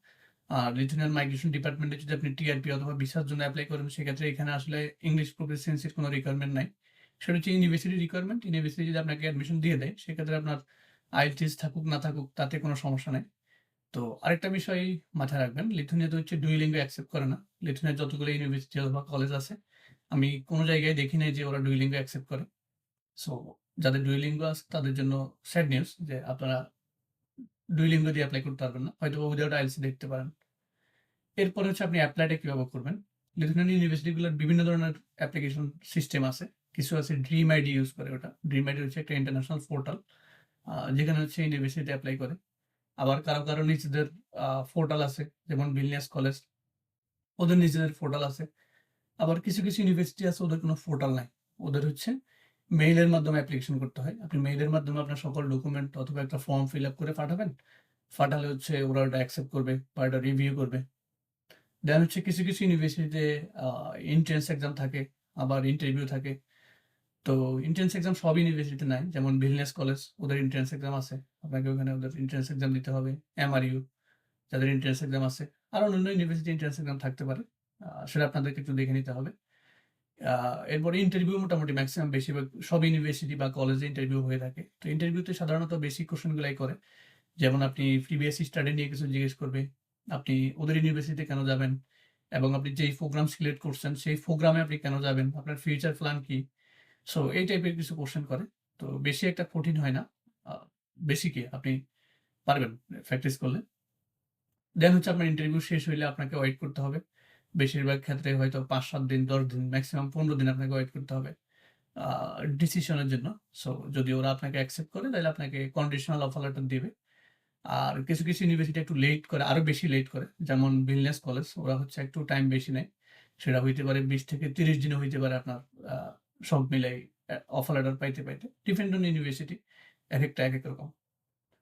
আর লিথুয়ানিয়ান মাইগ্রেশন ডিপার্টমেন্টে যদি আপনি টিআরপি অথবা ভিসার জন্য এপ্লাই করেন সেক্ষেত্রে এখানে আসলে ইংলিশ প্রফিসিয়েন্সির কোনো রিকোয়ারমেন্ট নাই। সেটা হচ্ছে ইউনিভার্সিটি রিকোয়ারমেন্ট। ইউনিভার্সিটি যদি আপনাকে অ্যাডমিশন দিয়ে দেয় সেক্ষেত্রে আপনার IELTS থাকুক না থাকুক তাতে কোনো সমস্যা নাই। তো আরেকটা বিষয় মাথায় রাখবেন, লিথুয়ানিয়াতে হচ্ছে ডুয়োলিঙ্গো অ্যাকসেপ্ট করে না। লিথুয়ানিয়ার যতগুলো ইউনিভার্সিটি অথবা কলেজ আছে আমি কোনো জায়গায় দেখি নাই যে ওরা ডুয়োলিঙ্গো অ্যাকসেপ্ট করে। সো যাদের ডুয়োলিঙ্গো আছে তাদের জন্য স্যাড নিউজ যে আপনারা ডুয়োলিঙ্গো দিয়ে এপ্লাই করতে পারবেন না। হয়তোবা উইথআউট IELTS দেখতে পারেন। এরপরে হচ্ছে আপনি এপ্লাইটা কিভাবে করবেন? লিথুয়ানিয়ান ইউনিভার্সিটিগুলোর বিভিন্ন ধরনের অ্যাপ্লিকেশন সিস্টেম আছে। কিছু আছে ড্রিম আইডি ইউজ করে ওটা। ড্রিম আইডি হচ্ছে একটা ইন্টারন্যাশনাল পোর্টাল। যেখানে হচ্ছে ইউনিভার্সিটি এপ্লাই করে। আবার কারো নিজেদের পোর্টাল আছে। যেমন ভিলনিয়াস কলেজ, ওদের নিজেদের পোর্টাল আছে। আবার কিছু ইউনিভার্সিটি আছে ওদের কোনো পোর্টাল নাই। ওদের হচ্ছে মেইলের মাধ্যমে অ্যাপ্লিকেশন করতে হয়। আপনি মেইলের মাধ্যমে আপনার সকল ডকুমেন্ট অথবা একটা ফর্ম ফিল আপ করে পাঠাবেন। পাঠালে হচ্ছে ওরা ওটা অ্যাকসেপ্ট করবে বা এটা রিভিউ করবে। দেন হচ্ছে কিছু ইউনিভার্সিটিতে আ এন্ট্রান্স এক্সাম থাকে, আবার ইন্টারভিউ থাকে। তো এন্ট্রান্স এক্সাম সব ইউনিভার্সিটিতে নাই। যেমন ভিলনিয়াস কলেজ ওদের এন্ট্রান্স এক্সাম আছে। আপনাকে ওখানে ওদের এন্ট্রান্স এক্সাম দিতে হবে। MRU যাদের এন্ট্রান্স এক্সাম আছে। আর অন্যান্য ইউনিভার্সিটি এন্ট্রান্স এক্সাম থাকতে পারে। সেটা আপনাদেরকে একটু দেখে নিতে হবে। আ এরপরে ইন্টারভিউ মোটামুটি মেক্সিমাম বেশিরভাগ সব ইউনিভার্সিটি বা কলেজে ইন্টারভিউ হয়ে থাকে। তো ইন্টারভিউতে সাধারণত বেসিক কোয়েশ্চেন গুলাই করে। যেমন আপনি প্রিভিয়াস স্টাডি নিয়ে কিছু জিজ্ঞেস করবে। আপনি ওদের ইউনিভার্সিটিতে কেন যাবেন? এবং আপনি যেই প্রোগ্রাম সিলেক্ট করছেন, সেই প্রোগ্রামে আপনি কেন যাবেন? আপনার ফিউচার প্ল্যান কি? সো এই টাইপের কিছু কোয়েশ্চেন করে। তো বেশি একটা কঠিন হয় না। আ বেসিকই আপনি পারবেন প্র্যাকটিস করলে। দেন হচ্ছে আপনার ইন্টারভিউ শেষ হইলে আপনাকে ওয়েট করতে হবে। বেশিরভাগ ক্ষেত্রে হয়তো ৫-৭ দিন, ১০ দিন, মেক্সিমাম ১৫ দিন আপনাকে ওয়েট করতে হবে আ ডিসিশনের জন্য। সো যদি ওরা আপনাকে অ্যাকসেপ্ট করে তাহলে আপনাকে কন্ডিশনাল অফার লেটার দিবে। আর কিছু ইউনিভার্সিটি একটু লেট করে, আরো বেশি লেট করে। যেমন ভিলনিয়াস কলেজ ওরা হচ্ছে একটু টাইম বেশি নেয়। সেটা হইতে পারে ২০ থেকে ৩০ দিনও হইতে পারে আপনার আ সব মিলাই অফার লেটার পাইতে। Depend on university. একেকটা একেক রকম।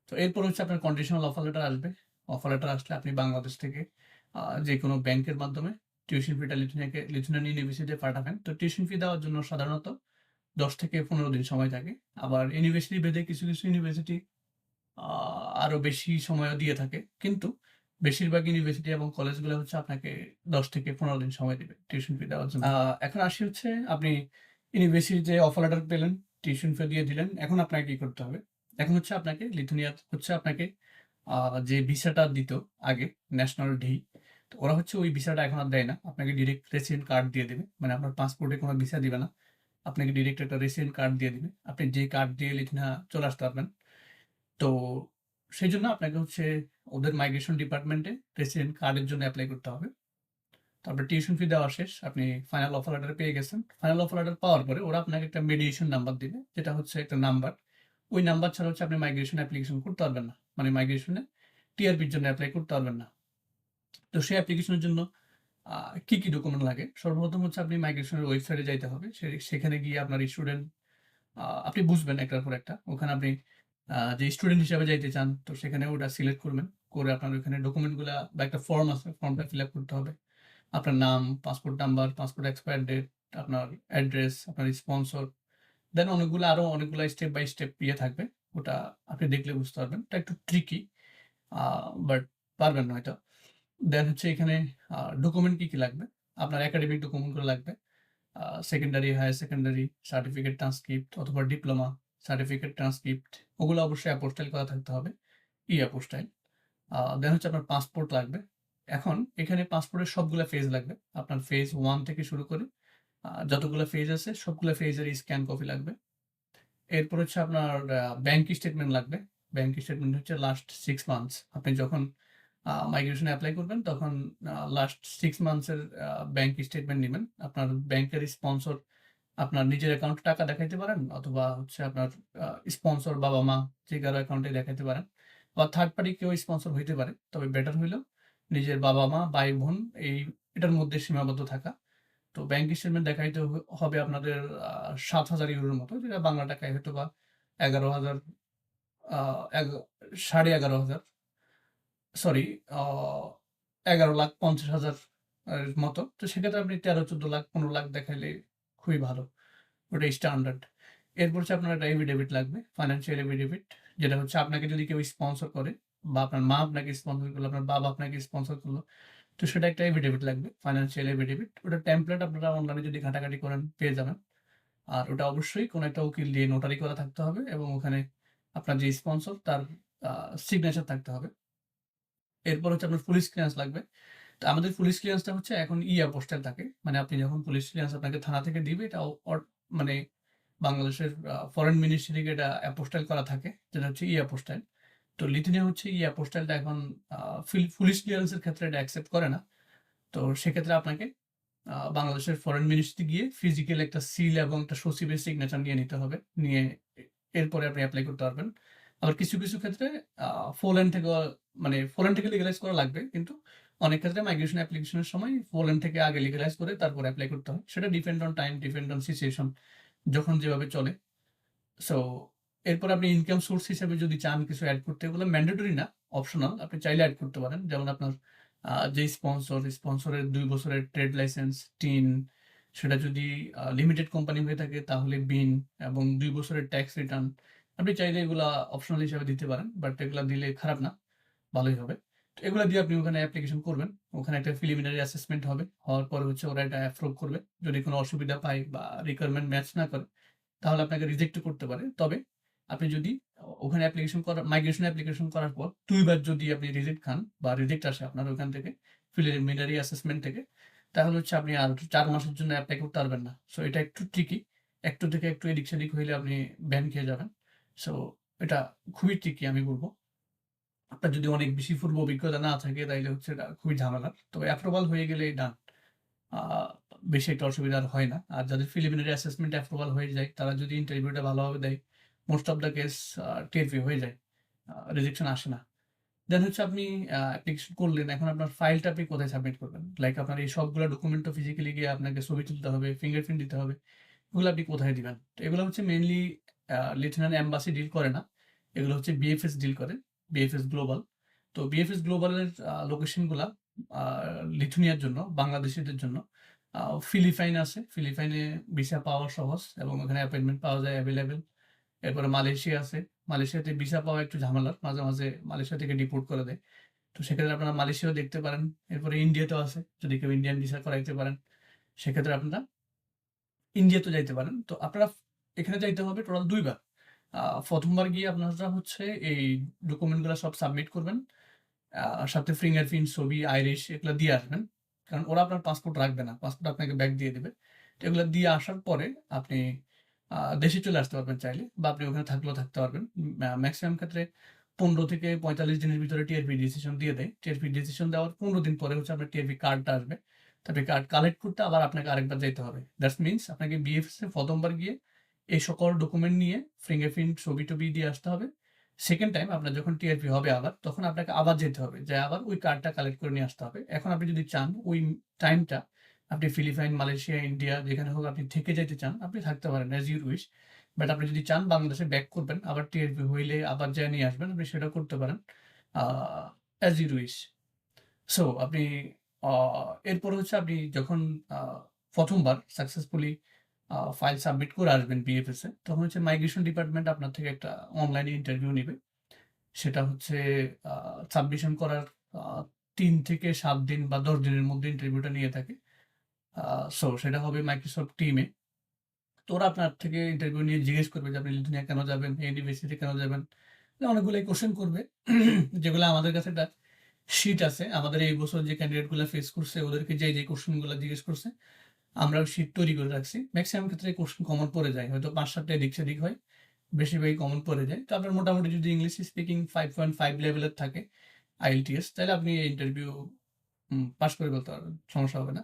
তো এরপর হচ্ছে আপনার কন্ডিশনাল অফার লেটার আসবে। অফার লেটার আসলে আপনি বাংলাদেশ থেকে যেকোনো ব্যাংকের মাধ্যমে টিউশন ফিটা লিথুয়ানিয়ান ইউনিভার্সিটিতে পাঠাবেন। তো টিউশন ফি দেওয়ার জন্য সাধারণত ১০ থেকে ১৫ দিন সময় থাকে। আবার ইউনিভার্সিটি ভেদে কিছু ইউনিভার্সিটি আ আরো বেশি সময়ও দিয়ে থাকে। কিন্তু বেশিরভাগ ইউনিভার্সিটি এবং কলেজগুলো হচ্ছে আপনাকে ১০ থেকে ১৫ দিন সময় দিবে টিউশন ফি দেওয়ার জন্য। এখন আসি হচ্ছে আপনি ইউনিভার্সিটিতে অফার লেটার পেলেন, টিউশন ফি দিয়ে দিলেন। এখন আপনাকে কি করতে হবে? এখন হচ্ছে আপনাকে লিথুয়ানিয়া হচ্ছে আপনাকে আ যে ভিসাটা দিত আগে ন্যাশনাল ডি, তো ওরা হচ্ছে ওই ভিসাটা এখন আর দেয় না। আপনাকে ডিরেক্ট রেসিডেন্ট কার্ড দিয়ে দিবে। মানে আপনার পাসপোর্টে কোনো ভিসা দিবে না। আপনাকে ডিরেক্ট একটা রেসিডেন্ট কার্ড দিয়ে দিবে। আপনি যে কার্ড দিয়ে লিথুয়ানিয়া চলে আসতে পারবেন। তো সেইজন্য আপনাকে হচ্ছে ওদের মাইগ্রেশন ডিপার্টমেন্টে রেসিডেন্ট কার্ডের জন্য এপ্লাই করতে হবে। তারপর টিউশন ফি দেওয়া শেষ। আপনি ফাইনাল অফার লেটার পেয়ে গেছেন। ফাইনাল অফার লেটার পাওয়ার পরে ওরা আপনাকে একটা মেডিয়েশন নাম্বার দিবে। যেটা হচ্ছে একটা নাম্বার। ওই নাম্বার ছাড়া হচ্ছে আপনি মাইগ্রেশন অ্যাপ্লিকেশন করতে পারবেন না। মানে মাইগ্রেশনে টিআরপির জন্য এপ্লাই করতে পারবেন না। তো সেই অ্যাপ্লিকেশনের জন্য কি ডকুমেন্ট লাগে? সর্বপ্রথম হচ্ছে আপনি মাইগ্রেশনের ওয়েবসাইটে যাইতে হবে। সেখানে গিয়ে আপনার স্টুডেন্ট আপনি বুঝবেন একটার পর একটা। ওখানে আপনি যে স্টুডেন্ট হিসাবে যাইতে চান, তো সেখানে ওটা সিলেক্ট করবেন। করে আপনার ওখানে ডকুমেন্টগুলা বা একটা ফর্ম আছে, ফর্মটা ফিল আপ করতে হবে। আপনার নাম, passport number, passport expire date, আপনার অ্যাড্রেস, আপনার স্পন্সর, দেন আরো অনেকগুলা স্টেপ বাই স্টেপ থাকবে। ওটা আপনি দেখলে বুঝতে পারবেন। এটা একটু ট্রিকি, বাট পারবেন হয়তো। দেন হচ্ছে এখানে ডকুমেন্ট কি লাগবে? আপনার একাডেমিক ডকুমেন্টগুলো লাগবে। Secondary, higher secondary, certificate transcript অথবা ডিপ্লোমা, সার্টিফিকেট ট্রান্সক্রিপ্ট ওগুলো অবশ্যই অ্যাপোস্টাইল করা থাকতে হবে। অ্যাপোস্টাইল। দেন হচ্ছে আপনার পাসপোর্ট লাগবে। এখন এখানে পাসপোর্টের সবগুলা ফেজ লাগবে। আপনার ফেজ 1 থেকে শুরু করে যতগুলা ফেজ আছে সবগুলা ফেজের স্ক্যান কপি লাগবে। এরপর হচ্ছে আপনার ব্যাংক স্টেটমেন্ট লাগবে। ব্যাংক স্টেটমেন্ট হচ্ছে লাস্ট 6 মান্থস। আপনি যখন মাইগ্রেশনে এপ্লাই করবেন তখন লাস্ট 6 মান্থসের ব্যাংক স্টেটমেন্ট নিবেন। আপনার ব্যাংকের স্পন্সর আপনার নিজের অ্যাকাউন্টে টাকা দেখাইতে পারেন অথবা হচ্ছে আপনার স্পন্সর বাবা-মা যে কারো অ্যাকাউন্টে দেখাইতে পারেন। বা থার্ড পার্টি কেউ স্পন্সর হইতে পারে। তবে বেটার হইলো নিজের বাবা-মা, ভাই-বোন এটার মধ্যে সীমাবদ্ধ থাকা। তো ব্যাংক স্টেটমেন্ট দেখাইতে হবে আপনাদের ৭,০০০ ইউরোর মতো, যেটা বাংলা টাকায় হয়তোবা ১১,০০০ আ এগ ১১,৫০০ সরি আ ১১,৫০,০০০ এর মতো। তো সেক্ষেত্রে আপনি ১৩, ১৪ লাখ, ১৫ লাখ দেখাইলে খুবই ভালো। ওটাই স্ট্যান্ডার্ড। এরপর হচ্ছে আপনার একটা এফিডেভিট লাগবে, ফাইন্যান্সিয়াল এফিডেভিট। যেটা হচ্ছে আপনাকে যদি কেউ স্পন্সর করে বা আপনার মা আপনাকে স্পন্সর করলো, আপনার বাবা আপনাকে স্পন্সর করলো, তো সেটা একটা এফিডেভিট লাগবে, ফাইন্যান্সিয়াল এফিডেভিট। ওটার টেমপ্লেট আপনারা অনলাইনে যদি ঘাটাঘাটি করেন পেয়ে যাবেন। আর ওটা অবশ্যই কোনো একটা উকিল দিয়ে নোটারি করা থাকতে হবে এবং ওখানে আপনার যে স্পন্সর তার সিগনেচার থাকতে হবে। এরপর হচ্ছে আপনার পুলিশ ক্লিয়ারেন্স লাগবে। তো আমাদের পুলিশ ক্লিয়ারেন্সটা হচ্ছে এখন অ্যাপোস্টাইল থাকে। মানে আপনি যখন পুলিশ ক্লিয়ারেন্স আপনাকে থানা থেকে দিবে এটা মানে বাংলাদেশের ফরেন মিনিস্ট্রি থেকে এটা অ্যাপোস্টাইল করা থাকে। যেটা হচ্ছে অ্যাপোস্টাইল। তো লিথুয়ানিয়া হচ্ছে অ্যাপোস্টাইলটা এখন আ পুলিশ ক্লিয়ারেন্সের ক্ষেত্রে এটা অ্যাকসেপ্ট করে না। তো সেক্ষেত্রে আপনাকে বাংলাদেশের ফরেন মিনিস্ট্রি গিয়ে ফিজিক্যাল একটা সিল এবং একটা সচিবের সিগনেচার নিয়ে নিতে হবে। নিয়ে এরপরে আপনি এপ্লাই করতে পারবেন। আবার কিছু ক্ষেত্রে আ পোল্যান্ড থেকে লিগ্যালাইজ করা লাগবে। কিন্তু অনেক ক্ষেত্রে মাইগ্রেশন অ্যাপ্লিকেশনের সময় পোল্যান্ড থেকে আগে লিগ্যালাইজ করে তারপর এপ্লাই করতে হয়। সেটা depend on time, depend on situation, যখন যেভাবে চলে। সো এরপর আপনি ইনকাম সোর্স হিসেবে যদি চান কিছু এড করতে, এগুলো ম্যান্ডেটরি না, অপশনাল। আপনি চাইলে এড করতে পারেন। যেমন আপনার যে স্পন্সরের ২ বছরের ট্রেড লাইসেন্স, টিন, সেটা যদি লিমিটেড কোম্পানি হয়ে থাকে তাহলে বিন এবং ২ বছরের ট্যাক্স রিটার্ন। আপনি চাইলে এগুলা অপশনাল হিসেবে দিতে পারেন। বাট এগুলা দিলে খারাপ না, ভালোই হবে। তো এগুলা দিয়ে আপনি ওখানে অ্যাপ্লিকেশন করবেন। ওখানে একটা প্রিলিমিনারি অ্যাসেসমেন্ট হবে। হওয়ার পরে হচ্ছে ওরা এটা অ্যাপ্রুভ করবে। যদি কোনো অসুবিধা পায় বা রিকোয়ারমেন্ট ম্যাচ না করে তাহলে আপনাকে রিজেক্টও করতে পারে। তবে আপনি যদি ওখানে মাইগ্রেশন অ্যাপ্লিকেশন করার পর ২ বার যদি আপনি রিজেক্ট খান বা রিজেক্ট আসে আপনার ওখান থেকে প্রিলিমিনারি অ্যাসেসমেন্ট থেকে, তাহলে হচ্ছে আপনি আর ৪ মাসের জন্য এপ্লাই করতে পারবেন না। সো এটা একটু ট্রিকি। একটু থেকে একটু এদিক-সেদিক হইলে আপনি ব্যান খেয়ে যাবেন। সো এটা খুবই ট্রিকি আমি বলব। আপনার যদি অনেক বেশি পূর্ব অভিজ্ঞতা না থাকে তাইলে হচ্ছে এটা খুবই ঝামেলার। তবে অ্যাপ্রুভাল হয়ে গেলেই ডান। আ বেশি একটা অসুবিধা আর হয় না। আর যাদের প্রিলিমিনারি অ্যাসেসমেন্ট অ্যাপ্রুভাল হয়ে যায়, তারা যদি ইন্টারভিউটা ভালোভাবে দেয়, মোস্ট অফ দ্যা কেস টের-ফের হয়ে যায়। রিজেকশন আসে না। দেন হচ্ছে আপনি অ্যাপ্লিকেশন করলেন। এখন আপনার ফাইলটা আপনি কোথায় সাবমিট করবেন? লাইক আপনার এই সবগুলা ডকুমেন্ট তো ফিজিক্যালি গিয়ে আপনাকে ছবি তুলতে হবে, ফিঙ্গারপ্রিন্ট দিতে হবে। এগুলো আপনি কোথায় দিবেন? তো এগুলো হচ্ছে মেইনলি লিথুয়ানিয়ান এম্বাসি ডিল করে না। এগুলো হচ্ছে বিএফএস ডিল করে। BFS global. তো বিএফএস গ্লোবালের লোকেশনগুলা আ লিথুয়ানিয়ার জন্য, বাংলাদেশীদের জন্য আ ফিলিপাইন আছে। ফিলিপাইনে ভিসা পাওয়া সহজ এবং ওখানে অ্যাপয়েন্টমেন্ট পাওয়া যায় এভেইলেবল। এরপরে মালয়েশিয়া আছে। মালয়েশিয়াতে ভিসা পাওয়া একটু ঝামেলার। মাঝে মালয়েশিয়া থেকে ডিপোর্ট করে দেয়। তো সেক্ষেত্রে আপনারা মালয়েশিয়াও দেখতে পারেন। এরপরে ইন্ডিয়াতেও আছে। যদি কেউ ইন্ডিয়ান ভিসা করাইতে পারেন, সেক্ষেত্রে আপনারা ইন্ডিয়াতে যাইতে পারেন। তো আপনারা এখানে যাইতে হবে টোটাল ২ বার। ১ম বার গিয়ে আপনারা হচ্ছে এই ডকুমেন্টগুলা সব সাবমিট করবেন। সাথে ফিঙ্গারপ্রিন্ট, ছবি, আইরিশ এগুলা দিয়ে আসবেন। কারণ ওরা আপনার পাসপোর্ট রাখবে না। পাসপোর্ট আপনাকে ব্যাক দিয়ে দিবে। তো এগুলো দিয়ে আসার পরে আপনি দেশে চলে আসতে পারবেন চাইলে, বা আপনি ওখানে থাকলেও থাকতে পারবেন। ম্যাক্সিমাম ক্ষেত্রে ১৫ থেকে ৪৫ দিনের ভিতরে টিআরপি ডিসিশন দিয়ে দেয়। টিআরপি ডিসিশন দেওয়ার ১৫ দিন পরে হচ্ছে আপনার টিআরপি কার্ডটা আসবে। তারপরে কার্ড কালেক্ট করতে আবার আপনাকে আরেকবার যাইতে হবে। দ্যাটস মিনস আপনাকে বিএফএস এ ১ম বার গিয়ে এই সকল ডকুমেন্ট নিয়ে ফিঙ্গারপ্রিন্ট, ছবি-টবি দিয়ে আসতে হবে। সেকেন্ড টাইম আপনার যখন টিআরপি হবে আবার, তখন আপনাকে আবার যেতে হবে। যেয়ে আবার ওই কার্ডটা কালেক্ট করে নিয়ে আসতে হবে। এখন আপনি যদি চান ওই টাইমটা আপনি ফিলিপাইন, মালয়েশিয়া, ইন্ডিয়া যেখানে হোক আপনি থেকে যাইতে চান, আপনি থাকতে পারেন অ্যাজ ইউ উইশ। বাট আপনি যদি চান বাংলাদেশে ব্যাক করবেন, আবার টিআরপি হইলে আবার যেয়ে নিয়ে আসবেন, আপনি সেটাও করতে পারেন uh as you wish. So আপনি আ এরপরে হচ্ছে আপনি যখন আ ১ম বার সাকসেসফুলি ফাইল সাবমিট করে আসবেন বিএফএস এ, তখন হচ্ছে মাইগ্রেশন ডিপার্টমেন্ট আপনার থেকে একটা অনলাইনে ইন্টারভিউ নিবে। সেটা হচ্ছে আ সাবমিশন করার আ ৩ থেকে ৭ দিন বা ১০ দিনের মধ্যে ইন্টারভিউটা নিয়ে থাকে। আ সো সেটা হবে মাইক্রোসফট টিমে। তো ওরা আপনার থেকে ইন্টারভিউ নিয়ে জিজ্ঞেস করবে যে আপনি লিথুয়ানিয়া কেন যাবেন? এই ইউনিভার্সিটি কেন যাবেন? অনেকগুলাই কোয়েশ্চেন করবে। যেগুলো আমাদের কাছে একটা শিট আছে। আমাদের এই বছর যে ক্যান্ডিডেট গুলা ফেস করছে ওদেরকে যে কোয়েশ্চেন গুলা জিজ্ঞেস করছে, আমরাও শিট তৈরি করে রাখছি। মেক্সিমাম ক্ষেত্রে কোয়েশ্চেন কমন পড়ে যায়। হয়তো ৫-৭ টা এদিক সেদিক হয়। বেশিরভাগই কমন পড়ে যায়। তো আপনার মোটামুটি যদি ইংলিশ স্পিকিং 5.5 লেভেলের থাকে আইএলটিএস, তাহলে আপনি ইন্টারভিউ পাস করে ফেলতে পারবেন। সমস্যা হবে না।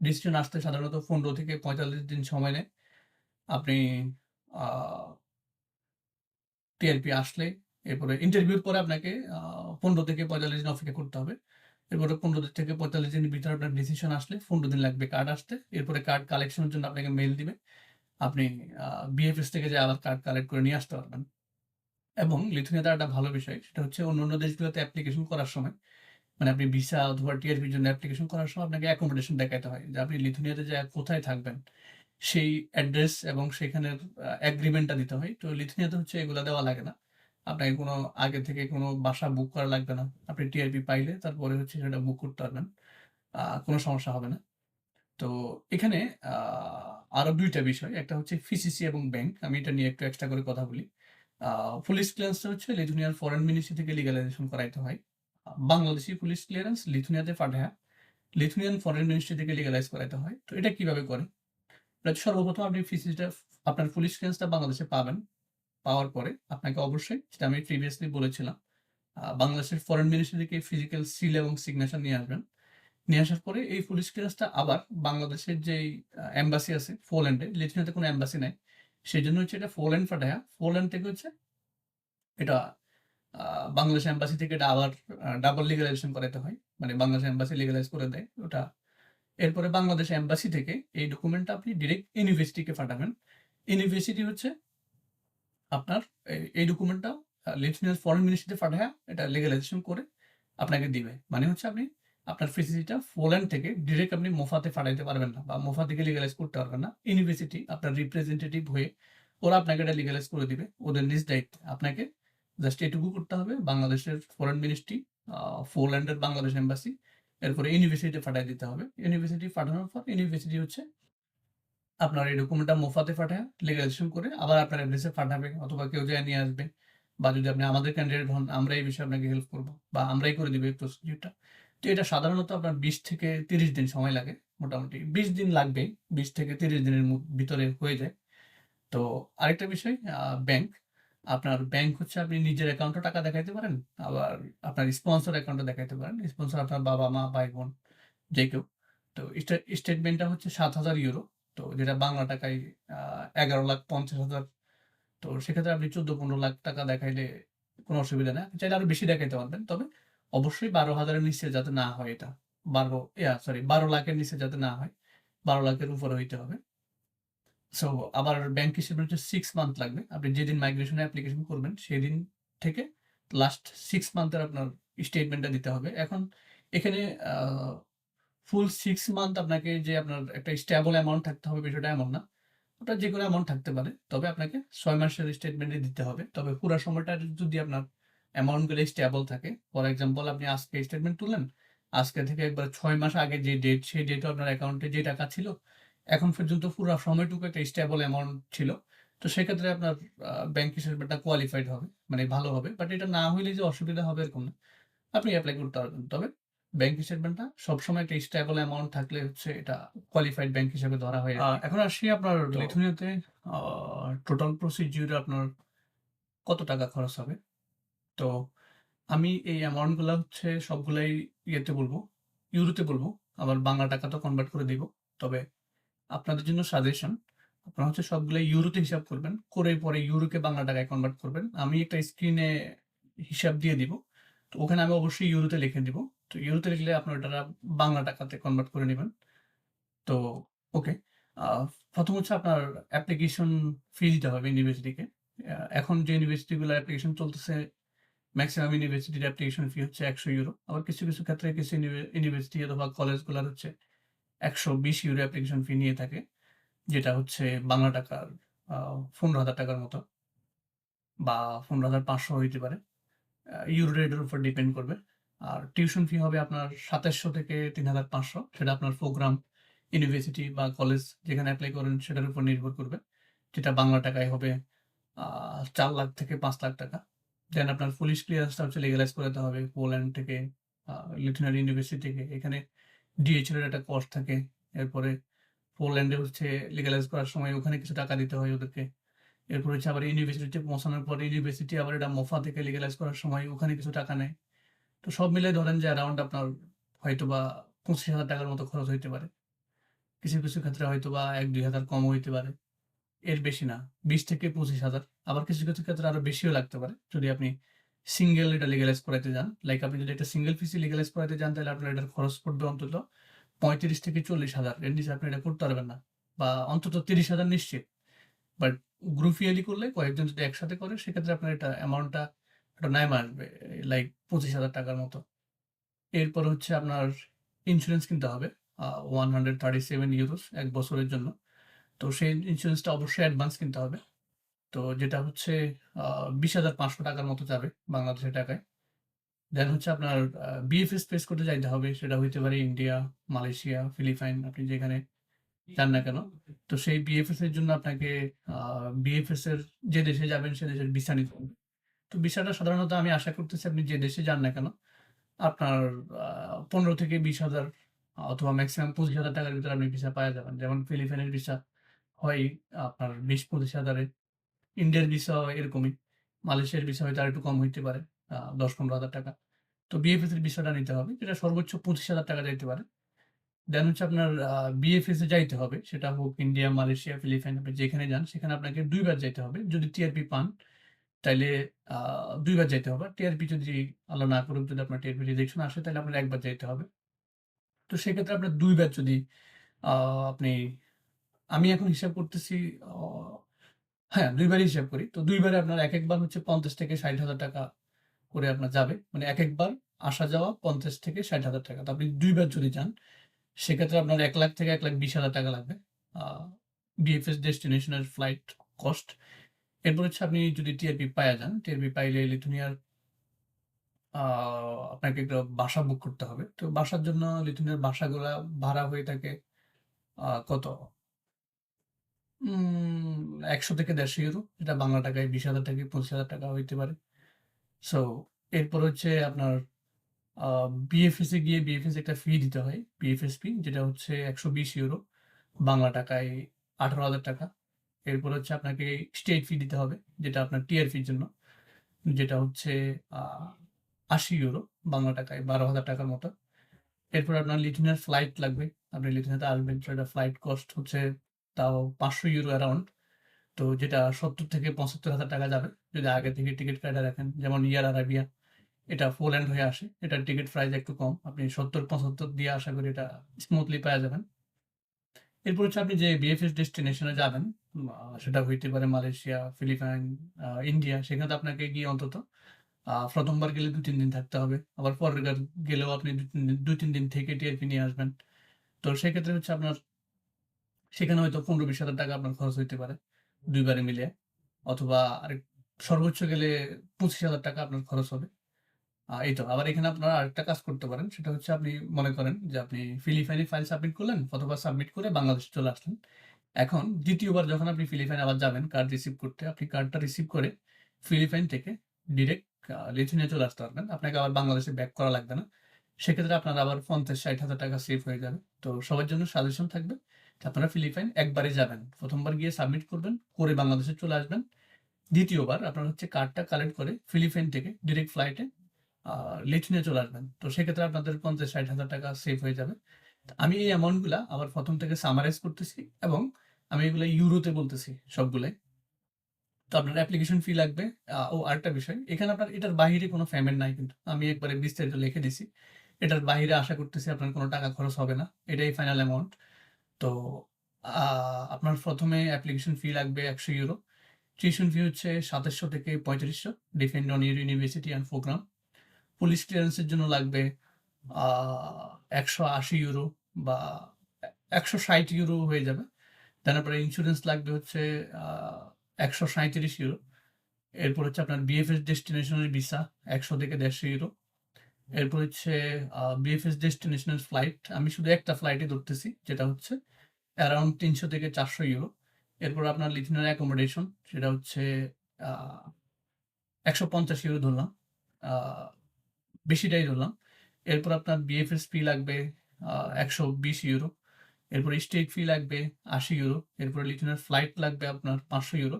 ডিসিশন আসতে সাধারণত ১৫ থেকে ৪৫ দিন সময় নেয়। আপনি আ টিআরপি আসলে এরপরে ইন্টারভিউর পরে আপনাকে ১৫ থেকে ৪৫ দিন অপেক্ষা করতে হবে। এরপরে ১৫ দিন থেকে ৪৫ দিনের ভিতরে আপনার ডিসিশন আসলে ১৫ দিন লাগবে কার্ড আসতে। এরপরে কার্ড কালেকশনের জন্য আপনাকে মেইল দিবে। আপনি আ বিএফএস থেকে যেয়ে আবার কার্ড কালেক্ট করে নিয়ে আসতে পারবেন। এবং লিথুয়ানিয়াতে একটা ভালো বিষয় সেটা হচ্ছে অন্যান্য দেশগুলোতে অ্যাপ্লিকেশন করার সময়, মানে আপনি ভিসা অথবা টিআরপির জন্য অ্যাপ্লিকেশন করার সময় আপনাকে অ্যাকোমোডেশন দেখাইতে হয়। যে আপনি লিথুয়ানিয়াতে যেয়ে কোথায় থাকবেন? সেই অ্যাড্রেস এবং সেখানের এগ্রিমেন্টটা দিতে হয়। তো লিথুয়ানিয়াতে হচ্ছে এগুলা দেওয়া লাগে না। আপনাকে কোনো আগে থেকে কোনো বাসা বুক করা লাগবে না। আপনি টিআরপি পাইলে তারপরে হচ্ছে সেটা বুক করতে পারবেন। কোনো সমস্যা হবে না। তো এখানে আ আরো ২ টা বিষয়। একটা হচ্ছে ফিসিসি এবং ব্যাংক। আমি এটা নিয়ে একটু এক্সট্রা করে কথা বলি। আ পুলিশ ক্লিয়ারেন্সটা হচ্ছে লিথুয়ানিয়ার ফরেন মিনিস্ট্রি থেকে লিগ্যালাইজেশন করাইতে হয়। বাংলাদেশি পুলিশ ক্লিয়ারেন্স লিথুয়ানিয়াতে পাঠায়া লিথুয়ানিয়ান ফরেন মিনিস্ট্রি থেকে লিগ্যালাইজ করাইতে হয়। তো এটা কিভাবে করে? সর্বপ্রথম আপনি ফিসিসিটা আপনার পুলিশ ক্লিয়ারেন্সটা বাংলাদেশে পাবেন। পাওয়ার পরে আপনাকে অবশ্যই, যেটা আমি প্রিভিয়াসলি বলেছিলাম, বাংলাদেশের ফরেন মিনিস্ট্রি থেকে ফিজিক্যাল সিল এবং সিগনেচার নিয়ে আসবেন। নিয়ে আসার পরে এই পুলিশ ক্লিয়ারেন্সটা আবার বাংলাদেশের যেই এম্বাসি আছে পোল্যান্ডে, লিথুয়ানিয়াতে কোনো এম্বাসি নাই। সেজন্য হচ্ছে এটা পোল্যান্ড পাঠায়া, পোল্যান্ড থেকে হচ্ছে এটা আ বাংলাদেশ এম্বাসি থেকে এটা আবার ডাবল লিগ্যালাইজেশন করাইতে হয়। মানে বাংলাদেশ এম্বাসি লিগ্যালাইজ করে দেয় ওটা। এরপরে বাংলাদেশ এম্বাসি থেকে এই ডকুমেন্টটা আপনি ডিরেক্ট ইউনিভার্সিটিকে পাঠাবেন। ইউনিভার্সিটি হচ্ছে আপনার এই ডকুমেন্টটা লিথুয়ানিয়ার ফরেন মিনিস্ট্রিতে পাঠায়া এটা লিগ্যালাইজেশন করে আপনাকে দিবে। মানে হচ্ছে আপনি আপনার ফেসিলিটিটা পোল্যান্ড থেকে ডিরেক্ট আপনি মোফাতে পাঠাইতে পারবেন না বা মোফা থেকে লিগ্যালাইজ করতে পারবেন না। ইউনিভার্সিটি আপনার রিপ্রেজেন্টেটিভ হয়ে ওরা আপনাকে এটা লিগ্যালাইজ করে দিবে। ওদের নিজ দায়িত্বে। আপনাকে জাস্ট এটুকু করতে হবে, বাংলাদেশের ফরেন মিনিস্ট্রি, পোল্যান্ডের বাংলাদেশ এম্বাসি, এরপরে ইউনিভার্সিটিতে পাঠায় দিতে হবে। ইউনিভার্সিটি পাঠানোর পর ইউনিভার্সিটি হচ্ছে আপনার এই ডকুমেন্টটা মোফাতে পাঠায় লিগ্যালাইজেশন করে আবার আপনার অ্যাড্রেসে পাঠাবে, অথবা কেউ যেয়ে নিয়ে আসবে। বা যদি আপনি আমাদের ক্যান্ডিডেট হন, আমরা এই বিষয়ে আপনাকে হেল্প করব বা আমরাই করে দিব এই প্রসিডিউরটা। তো এটা সাধারণত আপনার ২০ থেকে ৩০ দিন সময় লাগে। মোটামুটি ২০ দিন লাগবেই। ২০ থেকে ৩০ দিনের ভিতরে হয়ে যায়। তো আরেকটা বিষয়, ব্যাংক। আপনার ব্যাংক হচ্ছে আপনি নিজের অ্যাকাউন্টে টাকা দেখাইতে পারেন। আবার আপনার স্পন্সর অ্যাকাউন্টে দেখাইতে পারেন। স্পন্সর আপনার বাবা-মা, ভাই-বোন যে কেউ। তো স্টেটমেন্টটা হচ্ছে ৳৭,০০০। তো যেটা বাংলা টাকায় আ ১১,৫০,০০০। তো সেক্ষেত্রে আপনি ১৪-১৫ লাখ টাকা দেখাইলে কোনো অসুবিধা নাই। আপনি চাইলে আরো বেশি দেখাইতে পারবেন। তবে অবশ্যই ১২,০০০ এর নিচে যাতে না হয় এটা। ১২ লাখের নিচে যাতে না হয়। ১২ লাখের উপরে হইতে হবে। সো আবার ব্যাংক হিসেবে হচ্ছে ৬ মান্থ লাগবে। আপনি যেদিন মাইগ্রেশন এর অ্যাপ্লিকেশন করবেন সেদিন থেকে লাস্ট ৬ মান্থের আপনার স্টেটমেন্টটা দিতে হবে। এখন এখানে আ ফুল ৬ মান্থ আপনাকে যে আপনার একটা স্টেবল অ্যামাউন্ট থাকতে হবে বিষয়টা এমন না। ওটা যেকোনো অ্যামাউন্ট থাকতে পারে। তবে আপনাকে ৬ মাসের স্টেটমেন্টই দিতে হবে। তবে পুরা সময়টা যদি আপনার অ্যামাউন্ট গুলো স্টেবল থাকে, ফর এক্সাম্পল আপনি আজকে স্টেটমেন্ট তুললেন, আজকে থেকে একবার ৬ মাস আগে যে ডেট, সেই ডেটে আপনার অ্যাকাউন্টে যে টাকা ছিল, এখন পর্যন্ত পুরা সময়টুকু একটা স্টেবল অ্যামাউন্ট ছিল। তো সেক্ষেত্রে আপনার ব্যাংক স্টেটমেন্টটা কোয়ালিফাইড হবে। মানে ভালো হবে। বাট এটা না হইলে যে অসুবিধা হবে এরকম না। আপনি এপ্লাই করতে পারবেন। তবে ব্যাংক স্টেটমেন্টটা সবসময় একটা স্টেবল অ্যামাউন্ট থাকলে হচ্ছে এটা কোয়ালিফাইড ব্যাংক হিসেবে ধরা হয় আরকি। এখন আসি আপনার লিথুয়ানিয়াতে টোটাল প্রসিডিউরে আপনার কত টাকা খরচ হবে? তো আমি এই অ্যামাউন্ট গুলা হচ্ছে সবগুলাই ইয়েতে বলবো, ইউরোতে বলবো। আবার বাংলা টাকাতেও কনভার্ট করে দিব। তবে আপনাদের জন্য সাজেশন, আপনারা হচ্ছে সবগুলাই ইউরোতে হিসাব করবেন। করে পরে ইউরোকে বাংলা টাকায় কনভার্ট করবেন। আমি একটা স্ক্রিনে হিসাব দিয়ে দিব। তো ওখানে আমি অবশ্যই ইউরোতে লিখে দিব। তো ইউরোতে লিখলে আপনারা ওটা বাংলা টাকাতে কনভার্ট করে নিবেন। তো ওকে। আ ১ম হচ্ছে আপনার অ্যাপ্লিকেশন ফি দিতে হবে ইউনিভার্সিটিকে। এখন যে ইউনিভার্সিটি গুলার অ্যাপ্লিকেশন চলতেছে, মেক্সিমাম ইউনিভার্সিটির অ্যাপ্লিকেশন ফি হচ্ছে €১০০। আবার কিছু ক্ষেত্রে কিছু ইউনিভার্সিটি অথবা কলেজগুলার হচ্ছে €১২০ অ্যাপ্লিকেশন ফি নিয়ে থাকে। যেটা হচ্ছে বাংলা টাকার আ ৳১৫,০০০ মতো বা ১৫,৫০০ হইতে পারে। ইউরো রেটের উপর ডিপেন্ড করবে। আর টিউশন ফি হবে আপনার ২৭০০ থেকে ৩,৫০০। সেটা আপনার প্রোগ্রাম, ইউনিভার্সিটি বা কলেজ যেখানে এপ্লাই করেন সেটার উপর নির্ভর করবে। যেটা বাংলা টাকায় হবে আ ৳৪,০০,০০০ থেকে ৳৫,০০,০০০। দেন আপনার পুলিশ ক্লিয়ারেন্সটা হচ্ছে লিগ্যালাইজ করাতে হবে পোল্যান্ড থেকে, লিথুয়ানিয়া ইউনিভার্সিটি থেকে। এখানে ডিএইচএল এর একটা কস্ট থাকে। এরপরে পোল্যান্ডে হচ্ছে লিগ্যালাইজ করার সময় ওখানে কিছু টাকা দিতে হয় ওদেরকে। এরপর হচ্ছে আবার ইউনিভার্সিটিতে পৌঁছানোর পরে ইউনিভার্সিটি আবার এটা মোফা থেকে লিগ্যালাইজ করার সময় ওখানে কিছু টাকা নেয়। তো সব মিলায় ধরেন যে অ্যারাউন্ড আপনার হয়তোবা ৳২৫,০০০ মতো খরচ হইতে পারে। কিছু ক্ষেত্রে হয়তোবা ৳১,০০০-২,০০০ কমও হইতে পারে। এর বেশি না। ২০ থেকে ২৫,০০০। আবার কিছু ক্ষেত্রে আরো বেশিও লাগতে পারে। যদি আপনি সিঙ্গেল এটা লিগ্যালাইজ করাইতে যান। লাইক আপনি যদি একটা সিঙ্গেল পিসি লিগ্যালাইজ করাইতে যান তাহলে আপনার এটার খরচ পড়বে অন্তত ৩৫ থেকে ৪০,০০০। এর নিচে আপনি এটা করতে পারবেন না। বা অন্তত ৩০,০০০ নিশ্চিত। বাট গ্রুপিয়ালি করলে কয়েকজন যদি একসাথে করে সেক্ষেত্রে আপনার এটা অ্যামাউন্টটা একটু নাইমা আসবে। লাইক ৳২৫,০০০ মতো। এরপর হচ্ছে আপনার ইন্সুরেন্স কিনতে হবে। €137 ১ বছরের জন্য। তো সেই ইন্সুরেন্সটা অবশ্যই অ্যাডভান্স কিনতে হবে। তো যেটা হচ্ছে আ ৳২০,৫০০ মতো যাবে বাংলাদেশের টাকায়। দেন হচ্ছে আপনার বিএফএস পেস করতে যাইতে হবে। সেটা হইতে পারে ইন্ডিয়া, মালয়েশিয়া, ফিলিপাইন আপনি যেখানে যান না কেন। তো সেই বিএফএস এর জন্য আপনাকে আ বিএফএস এর যে দেশে যাবেন সে দেশের ভিসা নিতে হবে। তো ভিসাটা সাধারণত আমি আশা করতেছি আপনি যে দেশে যান না কেন, আপনার ১৫ থেকে ২০,০০০ অথবা মেক্সিমাম ৳২৫,০০০ র ভিতরে আপনি ভিসা পায়া যাবেন। যেমন ফিলিপাইনের ভিসা হয় আপনার ২০-২৫,০০০ এ। ইন্ডিয়ার ভিসাও এরকমই। মালয়েশিয়ার ভিসা হয়তো আরেকটু কম হইতে পারে। ৳১০,০০০-১৫,০০০। তো বিএফএস এর ভিসাটা নিতে হবে। যেটা সর্বোচ্চ ৳২৫,০০০ যাইতে পারে। দেন হচ্ছে আপনার বিএফএস এ যাইতে হবে। সেটা হোক ইন্ডিয়া, মালয়েশিয়া, ফিলিপাইন আপনি যেখানে যান সেখানে আপনাকে ২ বার যাইতে হবে। যদি টিআরপি পান তাইলে আ ২ বার যাইতে হবে। টিআরপি যদি আল্লাহ না করুক যদি আপনার টিআরপি রিজেকশন আসে তাহলে আপনার ১ বার যাইতে হবে। তো সেক্ষেত্রে আপনার ২ বার যদি আ আপনি আমি এখন হিসাব করতেছি অ হ্যাঁ, ২ বারই হিসাব করি। তো ২ বারে আপনার একেক বার হচ্ছে ৳৫০,০০০ থেকে ৳৬০,০০০ করে আপনার যাবে। মানে একেক বার আসা যাওয়া ৳৫০,০০০ থেকে ৳৬০,০০০। তো আপনি ২ বার যদি যান সেক্ষেত্রে আপনার ৳১,০০,০০০ থেকে ৳১,২০,০০০ লাগবে। আ বিএফএস ডেস্টিনেশন এর ফ্লাইট কস্ট। এরপর হচ্ছে আপনি যদি টিআরপি পাইয়া যান, টিআরপি পাইলে লিথুয়ানিয়ার আ আপনাকে একটা বাসা বুক করতে হবে। তো বাসার জন্য লিথুয়ানিয়ার বাসাগুলা ভাড়া হয়ে থাকে কত? ৳১০০ থেকে €১৫০ যেটা বাংলা টাকায় ৳২০,০০০ থেকে ৳২৫,০০০ হইতে পারে। সো এরপর হচ্ছে আপনার আ বিএফএস এ গিয়ে বিএফএস একটা ফি দিতে হয়। বিএফএস ফি যেটা হচ্ছে €১২০ বাংলা টাকায় ৳১৮,০০০। এরপর হচ্ছে আপনাকে স্টেট ফি দিতে হবে, যেটা আপনার টিআরপির জন্য। যেটা হচ্ছে আ €৮০ বাংলা টাকায় ৳১২,০০০ মতো। এরপর আপনার লিথুয়ানিয়ার ফ্লাইট লাগবে। আপনি লিথুয়ানিয়াতে আসবেন সেটা ফ্লাইট কস্ট হচ্ছে তাও €৫০০ অ্যারাউন্ড। তো যেটা ৭০ থেকে ৳৭৫,০০০ যাবে। যদি আগে থেকে টিকেট কাইটা রাখেন। যেমন এয়ার আরাবিয়া এটা পোল্যান্ড হয়ে আসে। এটার টিকেট প্রাইস একটু কম। আপনি ৭০-৭৫ দিয়ে আশা করি এটা স্মুথলি পাওয়া যাবেন। এরপর হচ্ছে আপনি যে বিএফএস ডেস্টিনেশন এ যাবেন, সেটা হইতে পারে মালয়েশিয়া, ফিলিপাইন, ইন্ডিয়া। সেখানে আপনাকে গিয়ে অন্তত ১ম বার গেলে ২-৩ দিন থাকতে হবে। আবার পরের বার গেলেও আপনি ২-৩ দিন থেকে টিআরপি নিয়ে আসবেন। তো সেক্ষেত্রে হচ্ছে আপনার সেখানে হয়তো ৳১৫,০০০-২০,০০০ আপনার খরচ হইতে পারে ২ বারে মিলিয়ে। অথবা আরেক সর্বোচ্চ গেলে ৳২৫,০০০ আপনার খরচ হবে। এই তো। আবার এখানে আপনারা আরেকটা কাজ করতে পারেন। সেটা হচ্ছে আপনি মনে করেন যে আপনি ফিলিপাইনে ফাইল সাবমিট করলেন অথবা সাবমিট করে বাংলাদেশে চলে আসলেন। এখন ২য় বার যখন আপনি ফিলিপাইনে আবার যাবেন কার্ড রিসিভ করতে, আপনি কার্ডটা রিসিভ করে ফিলিপাইন থেকে ডিরেক্ট লিথুয়ানিয়া চলে আসতে পারবেন। আপনাকে আবার বাংলাদেশে ব্যাক করা লাগবে না। সেক্ষেত্রে আপনার আবার ৫০-৬০ হাজার টাকা সেভ হয়ে যাবে। তো সবার জন্য সাজেশন থাকবে যে আপনারা ফিলিপাইন একবারে যাবেন। ১ম বার গিয়ে সাবমিট করবেন, করে বাংলাদেশে চলে আসবেন। ২য় বার আপনারা হচ্ছে কার্ডটা কালেক্ট করে ফিলিপাইন থেকে ডিরেক্ট ফ্লাইটে লিথুয়ানিয়া চলে আসবেন। তো সেক্ষেত্রে আপনাদের ৫০-৬০ হাজার টাকা সেভ হয়ে যাবে। আমি এই অ্যামাউন্ট গুলা আবার ১ম থেকে সামারাইজ করতেছি এবং আমি এগুলা ইউরোতে বলতেছি সবগুলাই। তো আপনার অ্যাপ্লিকেশন ফি লাগবে। আরেকটা বিষয়, এখানে আপনার এটার বাহিরে কোনো পেমেন্ট নাই কিন্তু। আমি একবারে বিস্তারিত লিখে দিছি। এটার বাহিরে আশা করতেছি আপনার কোনো টাকা খরচ হবে না। এটাই ফাইনাল অ্যামাউন্ট। তো আ আপনার ১ম এ অ্যাপ্লিকেশন ফি লাগবে €১০০। টিউশন ফি হচ্ছে ২৭০০ থেকে ৩৫০০ depend on your university and programme. Police ক্লিয়ারেন্সের জন্য লাগবে আ €১৮০ বা €১৬০ হয়ে যাবে। দেন আপনার ইন্স্যুরেন্স লাগবে হচ্ছে আ €১৩৭। এরপর হচ্ছে আপনার বিএফএস ডেস্টিনেশনের ভিসা ১০০ থেকে €১৫০। এরপর হচ্ছে বিএফএস ডেস্টিনেশনের ফ্লাইট। আমি শুধু একটা ফ্লাইটই ধরতেছি, যেটা হচ্ছে অ্যারাউন্ড €৩০০ থেকে €৪০০। এরপর আপনার লিথুয়ানিয়ান অ্যাকোমোডেশন, সেটা হচ্ছে আ €১৫০ ধরলাম। আ বেশিটাই ধরলাম। এরপর আপনার বিএফএস ফি লাগবে €১২০। এরপর স্টেট ফি লাগবে €৮০। এরপরে লিথুয়ানিয়ার ফ্লাইট লাগবে আপনার €৫০০।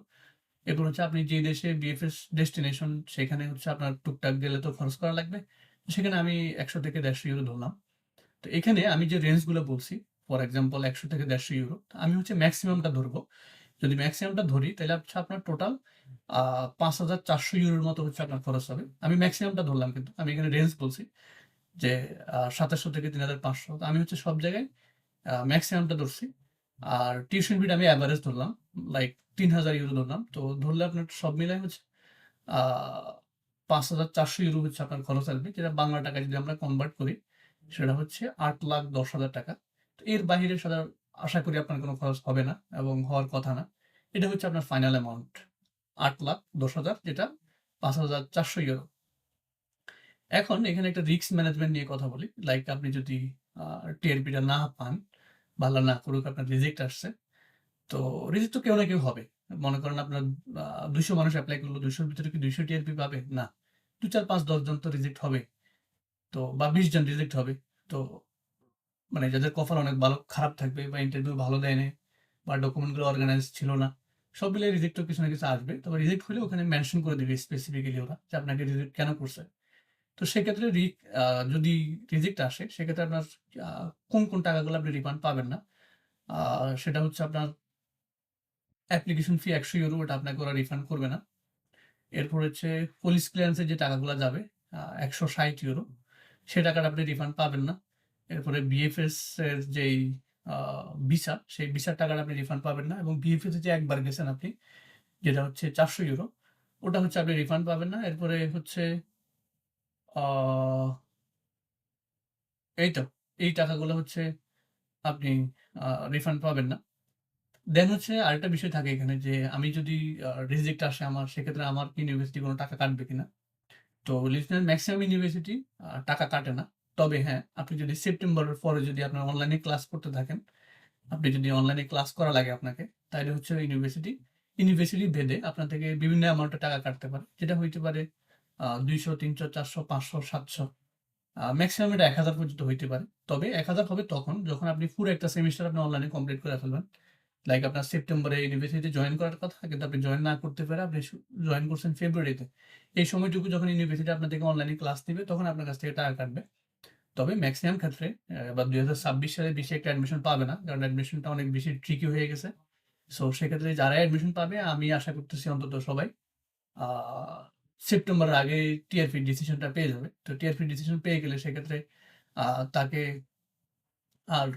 এরপর হচ্ছে আপনি যে দেশে বিএফএস ডেস্টিনেশন, সেখানে হচ্ছে আপনার টুকটাক গেলে তো খরচ করা লাগবে। সেখানে আমি ১০০ থেকে €১৫০ ধরলাম। তো এখানে আমি যে রেঞ্জ গুলো বলছি, ফর এক্সাম্পল ১০০ থেকে €১৫০, আমি হচ্ছে মেক্সিমামটা ধরবো। যদি মেক্সিমামটা ধরি তাহলে হচ্ছে আপনার টোটাল আ €৫,৪০০ র মতো হচ্ছে আপনার খরচ হবে। আমি মেক্সিমামটা ধরলাম কিন্তু। আমি এখানে রেঞ্জ বলছি যে ২৭০০ থেকে ৩৫০০। তো আমি হচ্ছে সব জায়গায় মেক্সিমামটা ধরছি। আর টিউশন ফিটা আমি এভারেজ ধরলাম। লাইক €৩,০০০ ধরলাম। তো ধরলে আপনার সব মিলায় হচ্ছে আ €৫,৪০০ হচ্ছে আপনার খরচ আসবে। যেটা বাংলা টাকায় যদি আমরা কনভার্ট করি, সেটা হচ্ছে ৳৮,১০,০০০। তো এর বাহিরে আশা করি আপনার কোনো খরচ হবে না এবং হওয়ার কথা না। এটা হচ্ছে আপনার ফাইনাল অ্যামাউন্ট। ৳৮,১০,০০০, যেটা €৫,৪০০। এখন এখানে একটা রিস্ক ম্যানেজমেন্ট নিয়ে কথা বলি। লাইক আপনি যদি আ টিআরপিটা না পান, বা আল্লাহ না করুক আপনার রিজেক্ট আসছে। তো রিজেক্ট তো কেউ না কেউ হবে। মনে করেন আপনার ২০০ মানুষ এপ্লাই করলো, ২০০ র ভিতরে কি ২০০ টিআরপি পাবে? না। ২, ৪, ৫, ১০ জন তো রিজেক্ট হবে। তো বা ২০ জন রিজেক্ট হবে। তো মানে যাদের কপাল অনেক ভালো খারাপ থাকবে, বা ইন্টারভিউ ভালো দেয় নাই, বা ডকুমেন্ট গুলো অর্গানাইজ ছিল না। সব মিলিয়ে রিজেক্ট তো কিছু না কিছু আসবে। তবে রিজেক্ট হলে ওখানে মেনশন করে দিবে স্পেসিফিক্যালি ওরা যে আপনাকে রিজেক্ট কেন করছে। তো সেক্ষেত্রে আ যদি রিজেক্ট আসে, সেক্ষেত্রে আপনার আ কোন টাকাগুলো আপনি রিফান্ড পাবেন না। আ সেটা হচ্ছে আপনার অ্যাপ্লিকেশন ফি €১০০, ওটা আপনাকে ওরা রিফান্ড করবে না। এরপর হচ্ছে পুলিশ ক্লিয়ারেন্স এর যে টাকাগুলা যাবে €১৬০, সে টাকাটা আপনি রিফান্ড পাবেন না। এরপরে বিএফএস এর যেই আ ভিসা, সেই ভিসার টাকাটা আপনি রিফান্ড পাবেন না, এবং বিএফএস এ যে একবার গেছেন আপনি, যেটা হচ্ছে €৪০০, ওটা হচ্ছে আপনি রিফান্ড পাবেন না। এরপরে হচ্ছে আ এই তো, এই টাকাগুলো হচ্ছে আপনি আ রিফান্ড পাবেন না। দেন হচ্ছে আরেকটা বিষয় থাকে এখানে যে আমি যদি রিজেক্ট আসে আমার, সেক্ষেত্রে আমার ইউনিভার্সিটি কোনো টাকা কাটবে কিনা? তো লিসনার ম্যাক্সিমাম ইউনিভার্সিটি টাকা কাটে না। তবে হ্যাঁ, আপনি যদি সেপ্টেম্বরের পরে যদি আপনার অনলাইনে ক্লাস করতে থাকেন, আপনি যদি অনলাইনে ক্লাস করা লাগে আপনাকে, তাইলে হচ্ছে ইউনিভার্সিটি ভেদে আপনার থেকে বিভিন্ন অ্যামাউন্টের টাকা কাটতে পারে। যেটা হইতে পারে ২০০, ৩০০, ৪০০, ৫০০, ৭০০। মেক্সিমাম এটা ১,০০০ পর্যন্ত হইতে পারে। তবে ১,০০০ হবে তখন যখন আপনি পুরো একটা সেমিস্টার আপনি অনলাইনে কমপ্লিট করে ফেলবেন। লাইক আপনার সেপ্টেম্বরে ইউনিভার্সিটিতে জয়েন করার কথা, কিন্তু আপনি জয়েন না করতে পেরে আপনি জয়েন করছেন ফেব্রুয়ারিতে। এই সময়টুকু যখন ইউনিভার্সিটি আপনার থেকে অনলাইনে ক্লাস নিবে, তখন আপনার কাছ থেকে টাকা কাটবে। তবে মেক্সিমাম ক্ষেত্রে বা ২০২৬ সালে বেশি একটা অ্যাডমিশন পাবে না। কারণ অ্যাডমিশনটা অনেক বেশি ট্রিকি হয়ে গেছে। সো সেক্ষেত্রে যারাই অ্যাডমিশন পাবে, আমি আশা করতেছি অন্তত সবাই আ সেপ্টেম্বরের আগে টিআরপি ডিসিশনটা পেয়ে যাবে। তো টিআরপি ডিসিশন পেয়ে গেলে সেক্ষেত্রে তাকে আর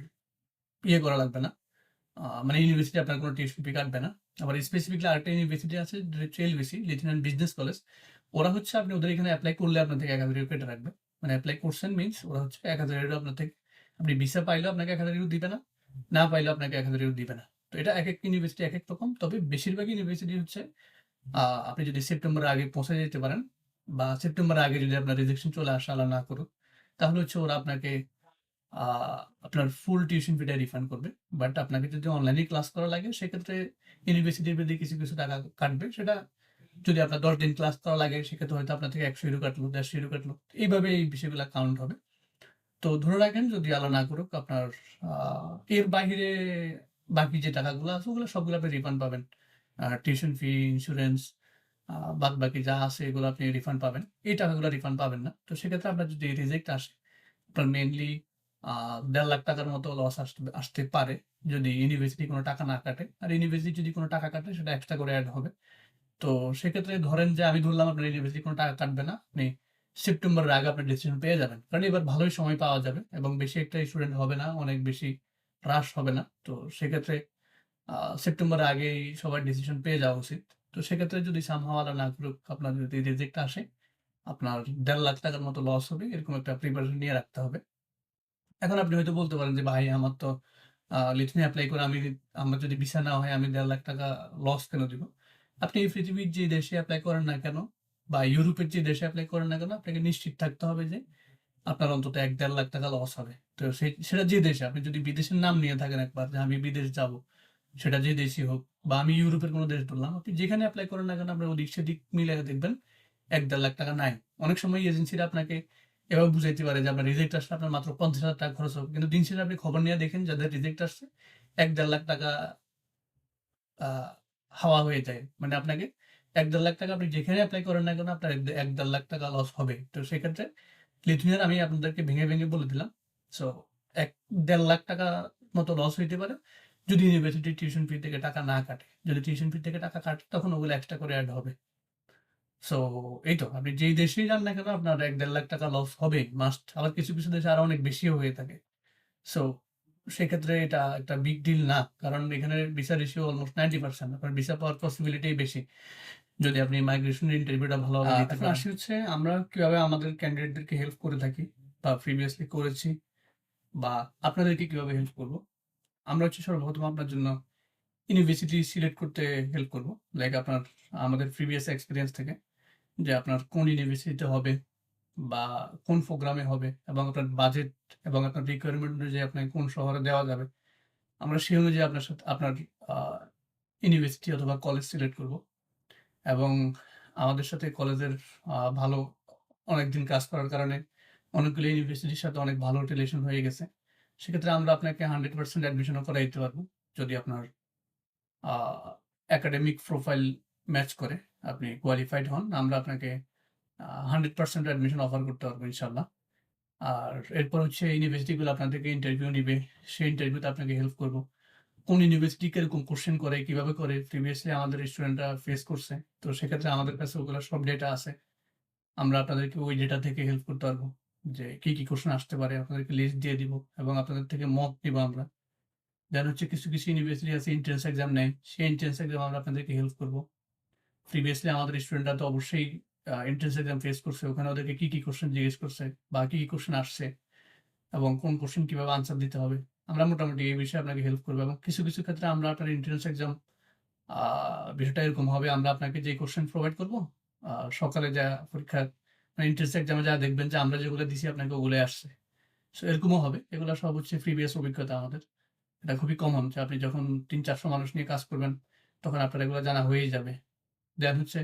করা লাগবে না। মানে ইউনিভার্সিটি আপনার কোনো টিউশন ফি কাটবে না। আবার স্পেসিফিকলি আরেকটা ইউনিভার্সিটি আছে, যেটা চেলবিসি, লিথুয়ানিয়ান বিজনেস কলেজ। ওরা হচ্ছে আপনি ওদের এখানে এপ্লাই করলে আপনার থেকে €১,০০০ কেটে রাখবে। মানে এপ্লাই করছেন মিনস ওরা হচ্ছে €১,০০০ আপনার থেকে, আপনি ভিসা পাইলেও আপনাকে €১,০০০ দিবে না, না পাইলেও আপনাকে €১,০০০ দিবে না। তো এটা একেক ইউনিভার্সিটি একেক রকম। তবে বেশিরভাগ ইউনিভার্সিটি হচ্ছে আপনি যদি সেপ্টেম্বরের আগে পৌঁছে যেতে পারেন, বা সেপ্টেম্বরের আগে যদি আপনার রিজেকশন চলে আসে, আল্লাহ না করুক, তাহলে হচ্ছে ওরা আপনাকে আ আপনার ফুল টিউশন ফিটা রিফান্ড করবে। বাট আপনাকে যদি অনলাইনে ক্লাস করা লাগে, সেক্ষেত্রে ইউনিভার্সিটির ভেদে কিছু টাকা কাটবে। সেটা যদি আপনার ১০ দিন ক্লাস করা লাগে, সেক্ষেত্রে হয়তো আপনার থেকে €১০০ কাটলো, €১৫০ কাটলো। এইভাবে এই বিষয়গুলা কাউন্ট হবে। তো ধরে রাখেন যদি আল্লাহ না করুক আপনার আ এর বাহিরে বাকি যে টাকাগুলো আছে ওগুলো সবগুলো আপনি রিফান্ড পাবেন। টিউশন ফি, ইন্সুরেন্স বাদবাকি যা আছে এগুলো আপনি রিফান্ড পাবেন। এই টাকাগুলো রিফান্ড পাবেন না। তো সেক্ষেত্রে আপনার যদি রিজেক্ট আসে, আপনার মেইনলি আ ৳১.৫ লাখ মতো লস আসতে পারে যদি ইউনিভার্সিটি কোনো টাকা না কাটে। আর ইউনিভার্সিটি যদি কোনো টাকা কাটে সেটা এক্সট্রা করে এড হবে। তো সেক্ষেত্রে ধরেন যে আমি ধরলাম আপনার ইউনিভার্সিটি কোনো টাকা কাটবে না। আপনি সেপ্টেম্বরের আগে আপনার ডিসিশন পেয়ে যাবেন। কারণ এবার ভালোই সময় পাওয়া যাবে এবং বেশি একটা স্টুডেন্ট হবে না, অনেক বেশি রাশ হবে না। তো সেক্ষেত্রে আ সেপ্টেম্বরের আগেই সবার ডিসিশন পেয়ে যাওয়া উচিত। তো সেক্ষেত্রে যদি সামহাও আল্লাহ না করুক আপনার যদি রিজেক্ট আসে, আপনার ৳১.৫ লাখ মতো লস হবে। এরকম একটা প্রিপারেশন নিয়ে রাখতে হবে। এখন আপনি হয়তো বলতে পারেন যে, "ভাই আমার তো লিথুয়ানিয়া এপ্লাই করে আমার যদি ভিসা না হয় আমি ৳১.৫ লাখ লস কেন দিব?" আপনি এই পৃথিবীর যে দেশে এপ্লাই করেন না কেন বা ইউরোপের যে দেশে এপ্লাই করেন না কেন, আপনাকে নিশ্চিত থাকতে হবে যে আপনার অন্তত ৳১-১.৫ লাখ লস হবে। তো সেটা যে দেশে আপনি যদি বিদেশের নাম নিয়ে থাকেন একবার যে আমি বিদেশ যাবো, সেটা যে দেশই হোক বা আমি ইউরোপের কোনো দেশ ধরলাম। আপনি যেখানে এপ্লাই করেন না কেন আপনার ওদিক সেদিক মিলায়ে দেখবেন ৳১-১.৫ লাখ নাই। অনেক সময় এজেন্সিরা আপনাকে এভাবে বুঝাইতে পারে যে আপনার রিজেক্ট আসলে আপনার মাত্র ৳৫০,০০০ খরচ হবে। কিন্তু দিন শেষে আপনি খবর নিয়ে দেখেন যাদের রিজেক্ট আসছে ৳১-১.৫ লাখ আ হাওয়া হয়ে যায়। মানে আপনাকে ৳১-১.৫ লাখ আপনি যেখানে এপ্লাই করেন না কেন আপনার ৳১-১.৫ লাখ লস হবে। তো সেক্ষেত্রে লিথুয়ানিয়ার আমি আপনাদেরকে ভেঙে বলে দিলাম। সো ৳১-১.৫ লাখ মতো লস হইতে পারে যদি ইউনিভার্সিটির টিউশন ফি থেকে টাকা না কাটে। যদি টিউশন ফি থেকে টাকা কাটে তখন ওগুলো এক্সট্রা করে এড হবে। সো এই তো আপনি যেই দেশেই যান না কেন আপনার ৳১-১.৫ লাখ লস হবেই মাস্ট। আবার কিছু দেশে আরো অনেক বেশিও হয়ে থাকে। সো সেক্ষেত্রে এটা একটা বিগ ডিল না। কারণ এখানে ভিসা রেশিও অলমোস্ট 90% আপনার ভিসা পাওয়ার পসিবিলিটি বেশি। যদি আপনি মাইগ্রেশন ইন্টারভিউটা ভালোভাবে দিতে এখন পারেন। আসি হচ্ছে আমরা কিভাবে আমাদের ক্যান্ডিডেটদেরকে হেল্প করে থাকি বা প্রিভিয়াসলি করেছি বা আপনাদেরকে কিভাবে হেল্প করব। আমরা হচ্ছে সর্বপ্রথম আপনার জন্য ইউনিভার্সিটি সিলেক্ট করতে হেল্প করব। লাইক আপনার আমাদের প্রিভিয়াস এক্সপেরিয়েন্স থেকে যে আপনার কোন ইউনিভার্সিটিতে হবে বা কোন প্রোগ্রামে হবে এবং আপনার বাজেট এবং আপনার রিকোয়ারমেন্ট অনুযায়ী আপনাকে কোন শহরে দেওয়া যাবে। আমরা সেই অনুযায়ী আপনার আ ইউনিভার্সিটি অথবা কলেজ সিলেক্ট করব এবং আমাদের সাথে কলেজের ভালো অনেকদিন কাজ করার কারণে অনেকগুলো ইউনিভার্সিটির সাথে অনেক ভালো রিলেশন হয়ে গেছে। সেক্ষেত্রে আমরা আপনাকে 100% অ্যাডমিশনও করাই দিতে পারব। যদি আপনার আ একাডেমিক প্রোফাইল ম্যাচ করে, আপনি কোয়ালিফাইড হন, আমরা আপনাকে 100% অ্যাডমিশন অফার করতে পারবো ইনশাআল্লাহ। আর এরপর হচ্ছে ইউনিভার্সিটি গুলো আপনার থেকে ইন্টারভিউ নিবে। সেই ইন্টারভিউতে আপনাকে হেল্প করব। কোন ইউনিভার্সিটি কিরকম কোয়েশ্চেন করে, কিভাবে করে প্রিভিয়াসলি আমাদের স্টুডেন্টরা ফেস করছে। তো সেক্ষেত্রে আমাদের কাছে ওগুলা সব ডেটা আছে। আমরা আপনাদেরকে ওই ডেটা থেকে হেল্প করতে পারবো। যে কি কোয়েশ্চেন আসতে পারে আপনাদেরকে লিস্ট দিয়ে দিব এবং আপনাদের থেকে মক নিবো আমরা। দেন হচ্ছে কিছু ইউনিভার্সিটি আছে এন্ট্রান্স এক্সাম নেয়। সেই এন্ট্রান্স এক্সাম আমরা আপনাদেরকে হেল্প করব। প্রিভিয়াসলি আমাদের স্টুডেন্টরা তো অবশ্যই এন্ট্রান্স এক্সাম ফেস করছে। ওখানে ওদেরকে কি কোয়েশ্চেন জিজ্ঞেস করছে বা কি কোয়েশ্চেন আসছে এবং কোন কোয়েশ্চেন কিভাবে আনসার দিতে হবে। আমরা মোটামুটি এই বিষয়ে আপনাকে হেল্প করব এবং কিছু ক্ষেত্রে আমরা আপনার এন্ট্রান্স এক্সাম আ বিষয়টা এরকম হবে আমরা আপনাকে যে কোয়েশ্চেন প্রোভাইড করব, আ সকালে যা পরীক্ষার মানে এন্ট্রান্স এক্সামে যা দেখবেন যে আমরা যেগুলো দিছি আপনাকে ওগুলাই আসছে। সো এরকমও হবে। এগুলা সব হচ্ছে প্রিভিয়াস অভিজ্ঞতা আমাদের। এটা খুবই কমন যে আপনি যখন ৩-৪০০ মানুষ নিয়ে কাজ করবেন, তখন আপনার এগুলো জানা হয়েই যাবে। দেন হচ্ছে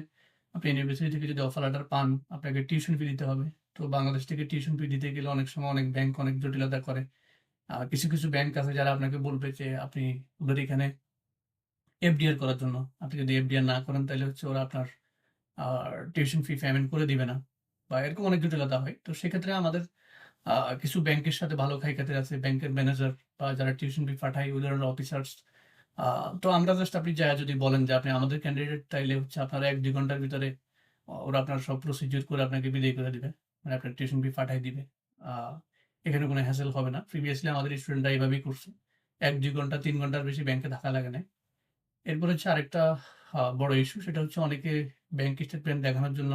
আপনি ইউনিভার্সিটি থেকে যদি অফার লেটার পান, আপনাকে টিউশন ফি দিতে হবে। তো বাংলাদেশ থেকে টিউশন ফি দিতে গেলে অনেক সময় অনেক ব্যাংক অনেক জটিলতা করে। কিছু ব্যাংক আছে যারা আপনাকে বলবে যে আপনি ওদের এখানে এফডিআর করার জন্য। আপনি যদি এফডিআর না করেন তাইলে হচ্ছে ওরা আপনার আ টিউশন ফি পেমেন্ট করে দিবে না। বা এরকম অনেক জটিলতা হয়। তো সেক্ষেত্রে আমাদের আ কিছু ব্যাংকের সাথে ভালো খাতির আছে। ব্যাংকের ম্যানেজার বা যারা টিউশন ফি পাঠায় ওদের অফিসার্স। আ তো আমরা জাস্ট আপনি যায়া যদি বলেন যে আপনি আমাদের ক্যান্ডিডেট তাইলে হচ্ছে আপনারা ১-২ ঘন্টার ভিতরে ওরা আপনার সব প্রসিডিউর করে আপনাকে বিদায় করে দিবে। মানে আপনার টিউশন ফি পাঠায় দিবে। আ এখানে কোনো হ্যাসেল হবে না। প্রিভিয়াসলি আমাদের স্টুডেন্টরা এভাবেই করছে। ১-২ ঘন্টা ৩ ঘন্টার বেশি ব্যাংকে থাকা লাগে নাই। এরপর হচ্ছে আরেকটা বড় ইস্যু সেটা হচ্ছে অনেকে ব্যাংক স্টেটমেন্ট দেখানোর জন্য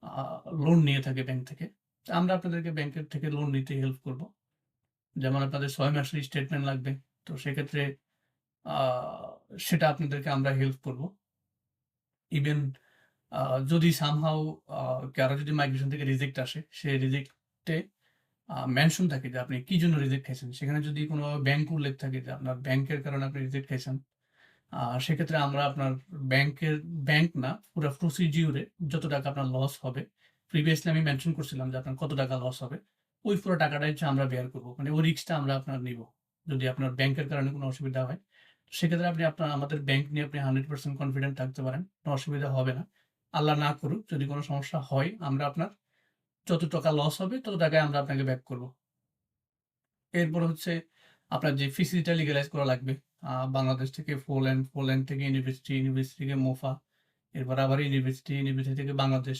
আ লোন নিয়ে থাকে ব্যাংক থেকে। তো আমরা আপনাদেরকে ব্যাংকের থেকে লোন নিতে হেল্প করব। যেমন আপনাদের ৬ মাসের স্টেটমেন্ট লাগবে। তো সেক্ষেত্রে আ সেটা আপনাদেরকে আমরা হেল্প করব। ইভেন আ যদি সামহাউ আ কারো যদি মাইগ্রেশন থেকে রিজেক্ট আসে, সে রিজেক্টে মেনশন থাকে যে আপনি কি জন্য রিজেক্ট খাইছেন। সেখানে যদি কোনো ব্যাংক উল্লেখ থাকে যে আপনার ব্যাংকের কারণে আপনি রিজেক্ট খাইছেন, সেক্ষেত্রে আমরা আপনার ব্যাংক না, পুরা প্রসিডিউর এ যত টাকা আপনার লস হবে, প্রিভিয়াসলি আমি মেনশন করছিলাম যে আপনার কত টাকা লস হবে। ওই পুরো টাকাটাই হচ্ছে আমরা বেয়ার করব। মানে ওই রিস্কটা আমরা আপনার নিব। যদি আপনার ব্যাংকের কারণে কোনো অসুবিধা হয়, সেক্ষেত্রে আপনি আমাদের ব্যাংক নিয়ে আপনি 100% কনফিডেন্ট থাকতে পারেন। কোনো অসুবিধা হবে না। আল্লাহ না করুক যদি কোনো সমস্যা হয়, আমরা আপনার যত টাকা লস হবে তত টাকাই আমরা আপনাকে ব্যাক করব। এরপর হচ্ছে আপনার যে ফিসিটা লিগ্যালাইজ করা লাগবে। বাংলাদেশ থেকে পোল্যান্ড, পোল্যান্ড থেকে ইউনিভার্সিটি, ইউনিভার্সিটি থেকে মোফা, এরপর আবার ইউনিভার্সিটি, ইউনিভার্সিটি থেকে বাংলাদেশ।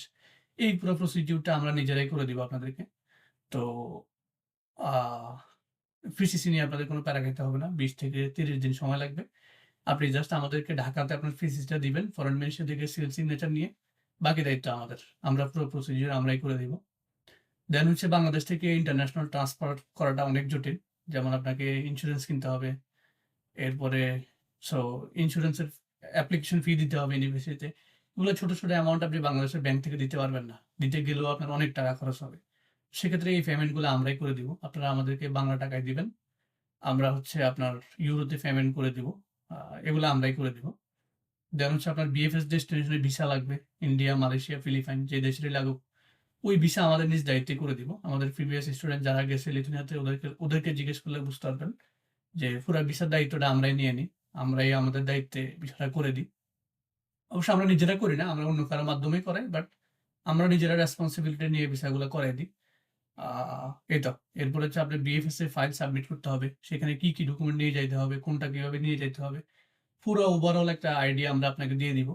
এই পুরো প্রসিডিউরটা আমরা নিজেরাই করে দিব আপনাদেরকে। তো আ ফিসিসি নিয়ে আপনাদের কোনো প্যারা খাইতে হবে না। ২০ থেকে ৩০ দিন সময় লাগবে। আপনি জাস্ট আমাদেরকে ঢাকাতে আপনার ফিসিসটা দিবেন। ফরেন মিনিস্ট্রি থেকে সিল সিগনেচার নিয়ে বাকি দায়িত্ব আমাদের। আমরা পুরো প্রসিডিউর আমরাই করে দিব। দেন হচ্ছে বাংলাদেশ থেকে ইন্টারন্যাশনাল ট্রান্সফার করাটা অনেক জটিল। যেমন আপনাকে ইন্সুরেন্স কিনতে হবে। এরপরে সো ইন্সুরেন্সের অ্যাপ্লিকেশন ফি দিতে হবে ইউনিভার্সিটিতে। এগুলো ছোট, ছোট অ্যামাউন্ট আপনি বাংলাদেশের ব্যাংক থেকে দিতে পারবেন না। দিতে গেলেও আপনার অনেক টাকা খরচ হবে। সেক্ষেত্রে এই পেমেন্টগুলো আমরাই করে দিব। আপনারা আমাদেরকে বাংলা টাকায় দিবেন। আমরা হচ্ছে আপনার ইউরোতে পেমেন্ট করে দিব। আ এগুলো আমরাই করে দিব। দেন হচ্ছে আপনার বিএফএস ডেস্টিনেশনের ভিসা লাগবে। ইন্ডিয়া, মালয়েশিয়া, ফিলিপাইন যে দেশেরই লাগুক। ওই ভিসা আমাদের নিজ দায়িত্বে করে দিব। আমাদের প্রিভিয়াস স্টুডেন্ট যারা গেছে লিথুয়ানিয়াতে ওদেরকে জিজ্ঞেস করলে বুঝতে পারবেন যে পুরা ভিসার দায়িত্বটা আমরাই নিয়ে নিই। আমরাই আমাদের দায়িত্বে বিষয়টা করে দিই। অবশ্য আমরা নিজেরা করি না। আমরা অন্য কারো মাধ্যমেই করাই। বাট আমরা নিজেরা রেসপনসিবিলিটি নিয়ে ভিসাগুলো করাই দিই। আ এই তো। এরপর হচ্ছে আপনার বিএফএস এর ফাইল সাবমিট করতে হবে। সেখানে কি, কি ডকুমেন্ট নিয়ে যাইতে হবে, কোনটা কিভাবে নিয়ে যাইতে হবে। পুরো ওভারঅল একটা আইডিয়া আমরা আপনাকে দিয়ে দিব।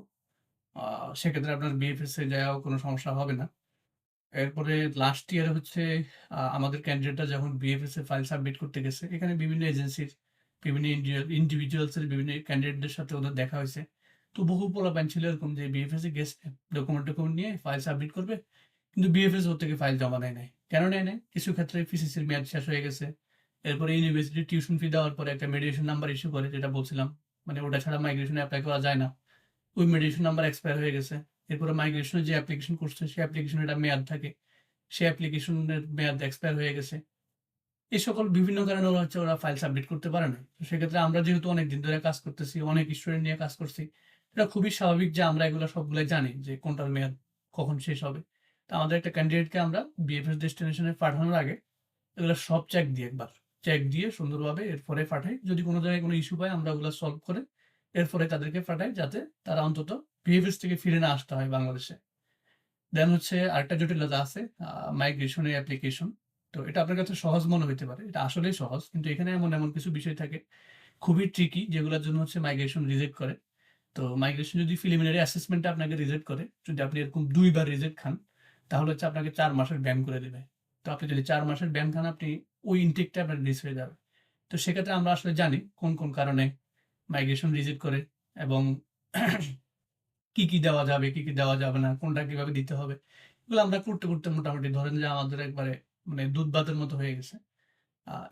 আ সেক্ষেত্রে আপনার বিএফএস এ যাওয়াও কোনো সমস্যা হবে না। এরপরে লাস্ট ইয়ারে হচ্ছে আমাদের ক্যান্ডিডেটরা যখন বিএফএস এর ফাইল সাবমিট করতে গেছে, এখানে বিভিন্ন এজেন্সির, বিভিন্ন ইন্ডিভিজুয়ালস এর বিভিন্ন ক্যান্ডিডেটদের সাথে ওদের দেখা হইছে। তো বহু পোলাপান ছিল এরকম যে বিএফএস এ গেছে, ডকুমেন্ট নিয়ে ফাইল সাবমিট করবে। কিন্তু বিএফএস ওর থেকে ফাইল জমা নেয় নাই। কেন নেয় নাই? কিছু ক্ষেত্রে পিসিসির মেয়াদ শেষ হয়ে গেছে। এরপরে ইউনিভার্সিটি টিউশন ফি দেওয়ার পরে একটা মেডিটেশন নাম্বার ইস্যু করে যেটা বলছিলাম। মানে ওটা ছাড়া মাইগ্রেশনে এপ্লাই করা যায় না। ওই মেডিটেশন নাম্বার এক্সপায়ার হয়ে গেছে। এরপরে মাইগ্রেশনের যে অ্যাপ্লিকেশন করছে সেই অ্যাপ্লিকেশনের একটা মেয়াদ থাকে। সেই অ্যাপ্লিকেশনের মেয়াদ এক্সপায়ার হয়ে গেছে। এই সকল বিভিন্ন কারণে ওরা ফাইল সাবমিট করতে পারে নাই। তো সেক্ষেত্রে আমরা যেহেতু অনেকদিন ধরে কাজ করতেছি, অনেক স্টুডেন্ট নিয়ে কাজ করছি, এটা খুবই স্বাভাবিক যে আমরা এগুলো সবগুলাই জানি যে কোনটার মেয়াদ কখন শেষ হবে। তো আমাদের একটা ক্যান্ডিডেটকে আমরা বিএফএস ডেস্টিনেশনে পাঠানোর আগে এগুলো সব চেক দিই একবার। চেক দিয়ে সুন্দরভাবে এরপরে পাঠাই। যদি কোনো জায়গায় কোনো ইস্যু পাই আমরা ওগুলো সলভ করে এরপরে তাদেরকে পাঠাই যাতে তারা অন্তত বিএফএস থেকে ফিরে না আসতে হয় বাংলাদেশে। দেন হচ্ছে আরেকটা জটিলতা আছে মাইগ্রেশন এর অ্যাপ্লিকেশন। তো এটা আপনার কাছে সহজ মনে হইতে পারে। এটা আসলেই সহজ। কিন্তু এখানে এমন কিছু বিষয় থাকে খুবই ট্রিকি যেগুলোর জন্য হচ্ছে মাইগ্রেশন রিজেক্ট করে। তো মাইগ্রেশন যদি প্রিলিমিনারি অ্যাসেসমেন্ট এ আপনাকে রিজেক্ট করে, যদি আপনি এরকম ২ বার রিজেক্ট খান, তাহলে হচ্ছে আপনাকে ৪ মাসের ব্যান করে দেবে। তো আপনি যদি ৪ মাসের ব্যান খান আপনি ওই ইনটেকটা আপনার মিস হয়ে যাবে। তো সেক্ষেত্রে আমরা আসলে জানি কোন কারণে মাইগ্রেশন রিজেক্ট করে এবং কি দেওয়া যাবে, কি দেওয়া যাবে না, কোনটা কিভাবে দিতে হবে। এগুলো আমরা করতে মোটামুটি ধরেন যে আমাদের একবারে মানে দুধ ভাতের মতো হয়ে গেছে।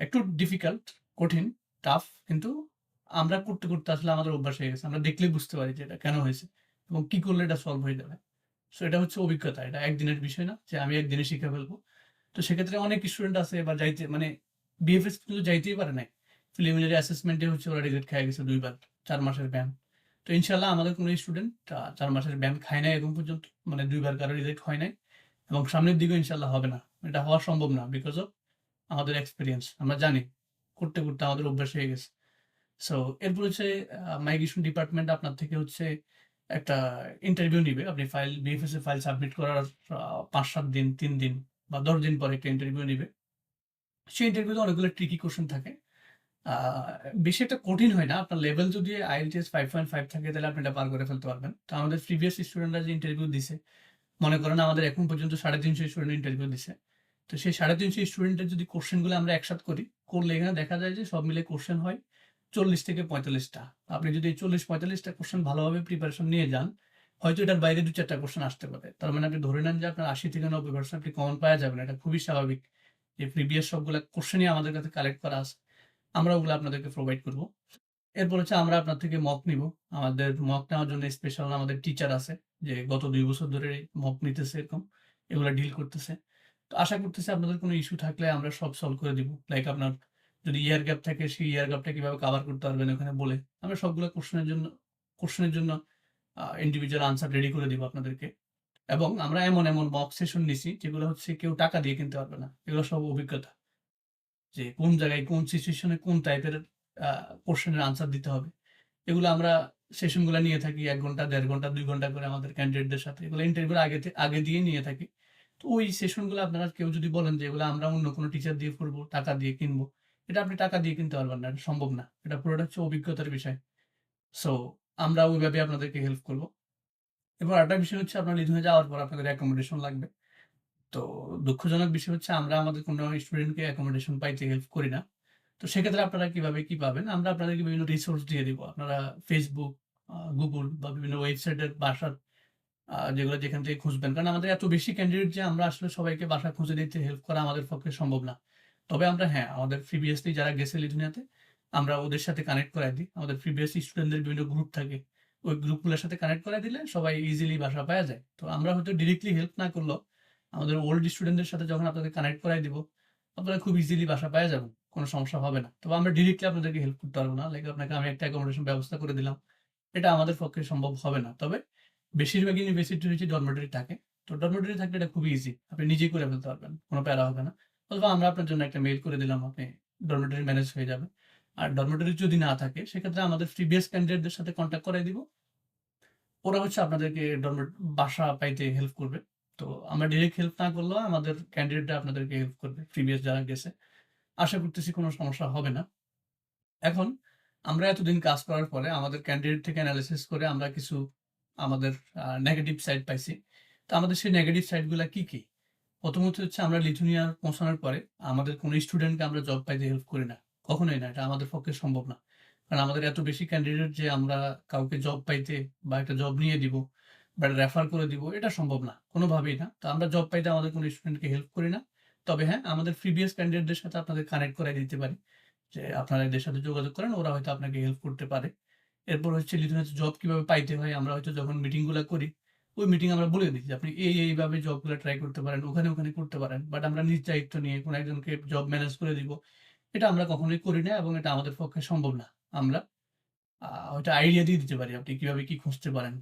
একটু ডিফিকাল্ট, কঠিন, টাফ কিন্তু আমরা করতে আসলে আমাদের অভ্যাস হয়ে গেছে। আমরা দেখলেই বুঝতে পারি যে এটা কেন হয়েছে এবং কি করলে এটা সলভ হয়ে যাবে। সো এটা হচ্ছে অভিজ্ঞতা। এটা একদিনের বিষয় না যে আমি একদিনে শিখে ফেলবো। তো সেক্ষেত্রে অনেক স্টুডেন্ট আছে বা যাইতে মানে বিএফএস কিন্তু যাইতেই পারে নাই। প্রিলিমিনারি অ্যাসেসমেন্ট এ হচ্ছে ওরা রিজেক্ট খেয়ে গেছে ২ বার ৪ মাসের ব্যান। তো ইনশাআল্লাহ আমাদের কোনো স্টুডেন্ট ৪ মাসের ব্যান খায় নাই এখন পর্যন্ত। মানে ২ বার কারো রিজেক্ট হয় নাই এবং সামনের দিকেও ইনশাআল্লাহ হবে না। এটা হওয়া সম্ভব না বিকজ অফ আমাদের এক্সপেরিয়েন্স। আমরা জানি। করতে আমাদের অভ্যাস হয়ে গেছে। সো এরপর হচ্ছে মাইগ্রেশন ডিপার্টমেন্ট আপনার থেকে হচ্ছে একটা ইন্টারভিউ নিবে। আপনি বিএফএস এর ফাইল সাবমিট করার ৫-৭ দিন, ৩ দিন বা ১০ দিন পরে একটা ইন্টারভিউ নিবে। সেই ইন্টারভিউতে অনেকগুলো ট্রিকি কোয়েশ্চেন থাকে। আ বেশি একটা কঠিন হয় না। আপনার লেভেল যদি IELTS 5.5 থাকে তাহলে আপনি এটা পার করে ফেলতে পারবেন। তো আমাদের প্রিভিয়াস স্টুডেন্টরা যে ইন্টারভিউ দিছে, মনে করেন আমাদের এখন পর্যন্ত ৩৫০ স্টুডেন্ট ইন্টারভিউ দিছে। তো সেই ৩৫০ স্টুডেন্টের যদি কোয়েশ্চেন গুলো আমরা একসাথে করি, করলে এখানে দেখা যায় যে সব মিলে কোয়েশ্চেন হয় ৪০ থেকে ৪৫ টা। আপনি যদি এই ৪০-৪৫ টা কোয়েশ্চেন ভালোভাবে প্রিপারেশন নিয়ে যান, হয়তো এটার বাইরে ২-৪ টা কোয়েশ্চেন আসতে পারে। তার মানে আপনি ধরে নেন যে আপনার ৮০ থেকে ৯০% আপনি কমন পাওয়া যাবেন। এটা খুবই স্বাভাবিক। যে প্রিভিয়াস সবগুলা কোয়েশ্চেনই আমাদের কাছে কালেক্ট করা আছে। আমরা ওগুলো আপনাদেরকে প্রোভাইড করব। এরপর হচ্ছে আমরা আপনার থেকে মক নিব। আমাদের মক নেওয়ার জন্য স্পেশাল আমাদের টিচার আছে যে গত ২ বছর ধরে মক নিতেছে এরকম। এগুলা ডিল করতেছে। তো আশা করতেছি আপনাদের কোনো ইস্যু থাকলে আমরা সব সলভ করে দিব। লাইক আপনার যদি ইয়ার গ্যাপ থাকে সেই ইয়ার গ্যাপটা কিভাবে কভার করতে পারবেন ওখানে বলে। আমরা সবগুলা কোয়েশ্চেনের জন্য ইন্ডিভিজুয়াল আনসার রেডি করে দিব আপনাদেরকে। এবং আমরা এমন মক সেশন নিছি যেগুলো হচ্ছে কেউ টাকা দিয়ে কিনতে পারবে না। এগুলো সব অভিজ্ঞতা। যে কোন জায়গায় কোন সিচুয়েশনে কোন টাইপের কোয়েশ্চেনের আনসার দিতে হবে। এগুলো আমরা সেশনগুলা নিয়ে থাকি ১ ঘন্টা, ১.৫ ঘন্টা, ২ ঘন্টা করে আমাদের ক্যান্ডিডেটদের সাথে। এগুলো ইন্টারভিউর আগে দিয়ে নিয়ে থাকি। তো ওই সেশনগুলো আপনারা কেউ যদি বলেন যে এগুলো আমরা অন্য কোনো টিচার দিয়ে করবো, টাকা দিয়ে কিনবো। এটা আপনি টাকা দিয়ে কিনতে পারবেন না। এটা সম্ভব না। এটা পুরোটা হচ্ছে অভিজ্ঞতার বিষয়। সো আমরা ওইভাবে আপনাদেরকে হেল্প করব। এবার আরেকটা বিষয় হচ্ছে আপনার লিথুয়ানিয়া যাওয়ার পর আপনাদের অ্যাকোমোডেশন লাগবে। তো দুঃখজনক বিষয় হচ্ছে আমরা আমাদের কোনো স্টুডেন্টকে অ্যাকোমোডেশন পাইতে হেল্প করি না। তো সেক্ষেত্রে আপনারা কিভাবে কি পাবেন? আমরা আপনাদেরকে বিভিন্ন রিসোর্স দিয়ে দিব। আপনারা Facebook, Google বা বিভিন্ন ওয়েবসাইটের বাসার যেগুলো যেখান থেকে খুঁজবেন। কারণ আমাদের এত বেশি ক্যান্ডিডেট যে আমরা আসলে সবাইকে বাসা খুঁজে দিতে হেল্প করা আমাদের পক্ষে সম্ভব না। তবে আমরা হ্যাঁ, আমাদের প্রিভিয়াসলি যারা গেছে লিথুয়ানিয়াতে আমরা ওদের সাথে কানেক্ট করায় দিই। আমাদের প্রিভিয়াস স্টুডেন্টদের বিভিন্ন গ্রুপ থাকে। ওই গ্রুপগুলোর সাথে কানেক্ট করায় দিলে সবাই ইজিলি বাসা পাওয়া যায়। তো আমরা হয়তো ডিরেক্টলি হেল্প না করলেও আমাদের ওল্ড স্টুডেন্টদের সাথে যখন আপনাদের কানেক্ট করায় দিব, আপনারা খুব ইজিলি বাসা পাওয়া যাবেন। কোনো সমস্যা হবে না। তবে আমরা ডিরেক্টলি আপনাদেরকে হেল্প করতে পারব না। লাইক আপনাকে আমি একটা অ্যাকোমোডেশন ব্যবস্থা করে দিলাম। এটা আমাদের পক্ষে সম্ভব হবে না। তবে বেশিরভাগ ইউনিভার্সিটি হচ্ছে ডরমেটরি থাকে। তো ডরমেটরি থাকলে এটা খুবই ইজি। আপনি নিজেই করে ফেলতে পারবেন। কোনো প্যারা হবে না। অথবা আমরা আপনার জন্য একটা মেইল করে দিলাম, আপনি ডরমেটরি ম্যানেজ হয়ে যাবে। আর ডরমেটরি যদি না থাকে সেক্ষেত্রে আমাদের প্রিভিয়াস ক্যান্ডিডেটদের সাথে কনট্যাক্ট করায় দিব। ওরা হচ্ছে আপনাদেরকে বাসা পাইতে হেল্প করবে। তো আমরা ডিরেক্ট হেল্প না করলেও আমাদের ক্যান্ডিডেটরা আপনাদেরকে হেল্প করবে। প্রিভিয়াস যারা গেছে। আশা করতেছি কোনো সমস্যা হবে না। এখন আমরা এতদিন কাজ করার পরে আমাদের ক্যান্ডিডেট থেকে এনালাইসিস করে আমরা কিছু আমাদের নেগেটিভ সাইড পাইছি। তো আমাদের সেই নেগেটিভ সাইড গুলা কি, কি? প্রথমত হচ্ছে আমরা লিথুয়ানিয়া পৌঁছানোর পরে আমাদের কোনো স্টুডেন্টকে আমরা জব পাইতে হেল্প করি না। কখনোই না। এটা আমাদের পক্ষে সম্ভব না। কারণ আমাদের এত বেশি ক্যান্ডিডেট যে আমরা কাউকে জব পাইতে বা একটা জব নিয়ে দিব বা রেফার করে দিব, এটা সম্ভব না। কোনোভাবেই না। তো আমরা জব পাইতে আমাদের কোনো স্টুডেন্টকে হেল্প করি না। তবে হ্যাঁ, আমাদের প্রিভিয়াস ক্যান্ডিডেটদের সাথে আপনাদের কানেক্ট করায় দিতে পারি। যে আপনারা এদের সাথে যোগাযোগ করেন, ওরা হয়তো আপনাকে হেল্প করতে পারে। এরপর হচ্ছে লিথুয়ানিয়াতে জব কিভাবে পাইতে হয় আমরা হয়তো যখন মিটিং গুলা করি, ওই মিটিং আমরা বলে দিই যে আপনি এইভাবে জবগুলা ট্রাই করতে পারেন, ওখানে করতে পারেন। বাট আমরা নিজ দায়িত্ব নিয়ে কোনো একজনকে জব ম্যানেজ করে দিব, এটা আমরা কখনোই করি না এবং এটা আমাদের পক্ষে সম্ভব না। আমরা হয়তো আইডিয়া দিয়ে দিতে পারি আপনি কিভাবে কি খুঁজতে পারেন।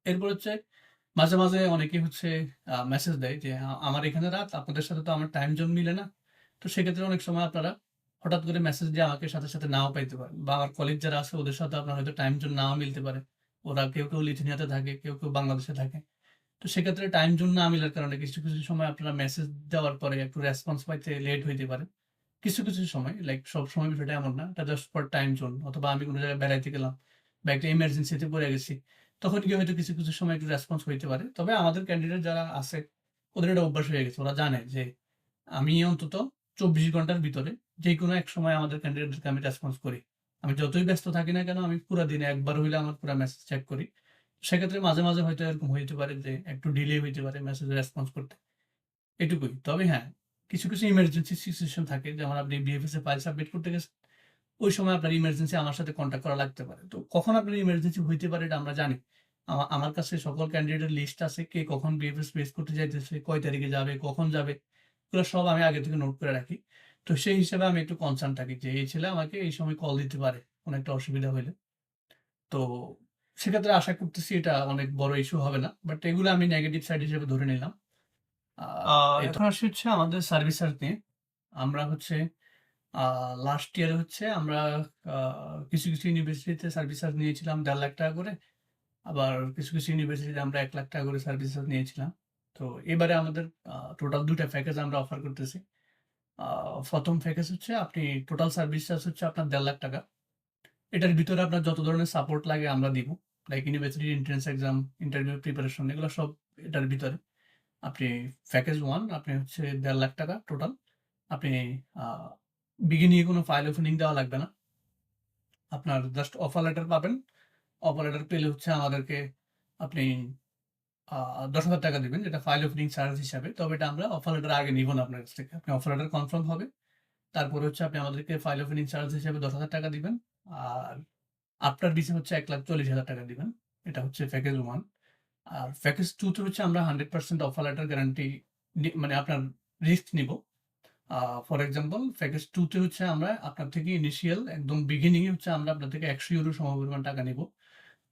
এরপর হচ্ছে মাঝে মাঝে অনেকে হচ্ছে মেসেজ দেয় যে, আমার এখানে রাত, আপনাদের সাথে তো আমার টাইম জোন মিলে না।" তো সেক্ষেত্রে অনেক সময় আপনারা হঠাৎ করে মেসেজ দিয়ে আমাকে সাথে নাও পাইতে পারেন বা আমার কলিগ যারা আছে ওদের সাথে আপনার হয়তো টাইম জোন নাও মিলতে পারে। ওরা কেউ লিথুয়ানিয়াতে থাকে, কেউ বাংলাদেশে থাকে। তো সেক্ষেত্রে টাইম জোন না মিলার কারণে কিছু সময় আপনারা মেসেজ দেওয়ার পরে একটু রেসপন্স পাইতে লেট হইতে পারে। কিছু সময়, লাইক সবসময় বিষয়টা এমন না। এটা জাস্ট ফর টাইম জোন, অথবা আমি কোন জায়গায় বেড়াইতে গেলাম বা একটা এমার্জেন্সিতে পড়ে গেছি। তখন গিয়ে হয়তো কিছু সময় একটু রেসপন্স হইতে পারে। তবে আমাদের ক্যান্ডিডেট যারা আছে ওদের এটা অভ্যাস হয়ে গেছে। ওরা জানে যে আমি অন্তত ২৪ ঘন্টার ভিতরে যেকোনো এক সময় আমাদের ক্যান্ডিডেটদেরকে আমি রেসপন্স করি। আমি যতই ব্যস্ত থাকি না কেন আমি পুরা দিনে একবার হইলে আমার পুরা মেসেজ চেক করি। সেক্ষেত্রে মাঝে মাঝে হয়তো এরকম হইতে পারে যে একটু ডিলে হইতে পারে মেসেজে রেসপন্স করতে। এটুকুই। তবে হ্যাঁ, কিছু ইমার্জেন্সি সিচুয়েশন থাকে, যেমন আপনি বিএফএস এ ফাইল সাবমিট করতে গেছেন। ওই সময় আপনার ইমার্জেন্সি আমার সাথে কনট্যাক্ট করা লাগতে পারে। তো কখন আপনার ইমার্জেন্সি হইতে পারে এটা আমরা জানি। আমার কাছে সকল ক্যান্ডিডেটের লিস্ট আছে। কে কখন বিএফএস ফেস করতে যাইতেছে, কয় তারিখে যাবে, কখন যাবে। এগুলো সব আমি আগে থেকে নোট করে রাখি। তো সেই হিসেবে আমি একটু কনসার্ন থাকি যে এই ছেলে আমাকে এই সময় কল দিতে পারে কোন একটা অসুবিধা হইলে। তো সেক্ষেত্রে আশা করতেছি এটা অনেক বড় ইস্যু হবে না। বাট এগুলো আমি নেগেটিভ সাইড হিসেবে ধরে নিলাম। আ এখন আসি হচ্ছে আমাদের সার্ভিস চার্জ নিয়ে। আমরা হচ্ছে আ লাস্ট ইয়ারে হচ্ছে আমরা আ কিছু ইউনিভার্সিটিতে সার্ভিস চার্জ নিয়েছিলাম ৳১.৫ লাখ করে। আবার কিছু ইউনিভার্সিটিতে আমরা ৳১ লাখ করে সার্ভিস চার্জ নিয়েছিলাম। তো এবারে আমাদের টোটাল ২ টা প্যাকেজ আমরা অফার করতেছি। আ ১ম প্যাকেজ হচ্ছে আপনি টোটাল সার্ভিস চার্জ হচ্ছে আপনার ৳১.৫ লাখ। এটার ভিতরে আপনার যত ধরনের সাপোর্ট লাগে আমরা দিব। Like university entrance exam, interview preparation, এগুলো সব এটার ভিতরে। আপনি প্যাকেজ 1 আপনি হচ্ছে ৳১.৫ লাখ টোটাল। আপনি আ বিগিনিং এ কোনো ফাইল ওপেনিং দেওয়া লাগবে না। আপনার জাস্ট অফার লেটার পাবেন। অফার লেটার পেলে হচ্ছে আমাদেরকে আপনি আ ৳১০,০০০ দিবেন, যেটা ফাইল ওপেনিং চার্জ হিসাবে। তবে এটা আমরা অফার লেটার আগে নিব না আপনার কাছ থেকে। আপনি অফার লেটার কনফার্ম হবে। তারপরে হচ্ছে আপনি আমাদেরকে ফাইল ওপেনিং চার্জ হিসেবে ৳১০,০০০ দিবেন। আর আফটার ভিসা হচ্ছে ৳১,৪০,০০০ দিবেন। এটা হচ্ছে প্যাকেজ 1। আর প্যাকেজ 2 তে হচ্ছে আমরা 100% অফার লেটার গ্যারান্টি মানে আপনার রিস্ক নিব। আ ফর এক্সাম্পল প্যাকেজ 2 তে হচ্ছে আমরা আপনার থেকে ইনিশিয়াল একদম বিগিনিং এ হচ্ছে আমরা আপনার থেকে €১০০ সমপরিমাণ টাকা নিব।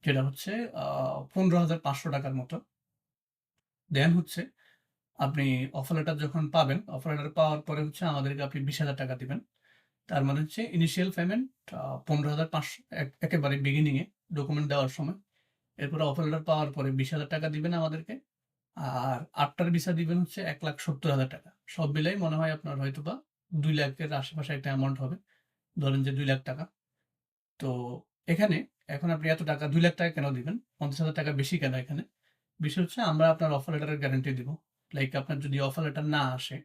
যেটা হচ্ছে আ ৳১৫,৫০০ র মতো। দেন হচ্ছে আপনি অফার লেটার যখন পাবেন, অফার লেটার পাওয়ার পরে হচ্ছে আমাদেরকে আপনি 20,000 টাকা দিবেন। তার মানে হচ্ছে ইনিশিয়াল পেমেন্ট 15,500 একেবারে বিগিনিং এ ডকুমেন্ট দেওয়ার সময়। এরপরে অফার লেটার পাওয়ার পরে 20,000 টাকা দিবেন আমাদেরকে। আর আফটার ভিসা দিবেন হচ্ছে 1,70,000 টাকা। সব মিলাই মনে হয় আপনার হয়তোবা 2 লাখের আশেপাশে একটা অ্যামাউন্ট হবে। ধরেন যে 2 লাখ টাকা। তো এখানে এখন আপনি এত টাকা 2 লাখ টাকা কেন দিবেন? 50,000 টাকা বেশি কেন এখানে? বিষয় হচ্ছে আমরা আপনার অফার লেটারের গ্যারান্টি দিব। লাইক আপনার যদি অফার লেটার না আসে,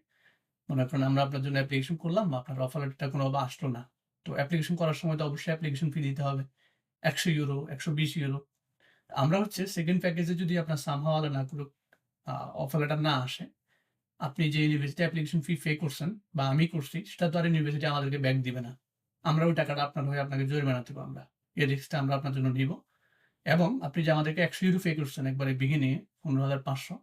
মনে করেন আমরা আপনার জন্য অ্যাপ্লিকেশন করলাম, আপনার অফার লেটারটা কোনোভাবে আসলো না। তো অ্যাপ্লিকেশন করার সময় তো অবশ্যই অ্যাপ্লিকেশন ফি দিতে হবে। €100, €120। আমরা হচ্ছে 2nd প্যাকেজে যদি আপনার সামহাও আল্লাহ না করুক অফার লেটার না আসে, আপনি যে ইউনিভার্সিটি অ্যাপ্লিকেশন ফি পে করছেন বা আমি করছি, সেটা তো আর ইউনিভার্সিটি আমাদেরকে ব্যাক দিবে না। আমরা ওই টাকাটা আপনার হয়ে আপনাকে জরিমানা দিব আমরা। এই রিস্কটা আমরা আপনার জন্য নিব। এবং আপনি যে আমাদেরকে €100 পে করছেন একবারে বিগিনিং এ 15,500,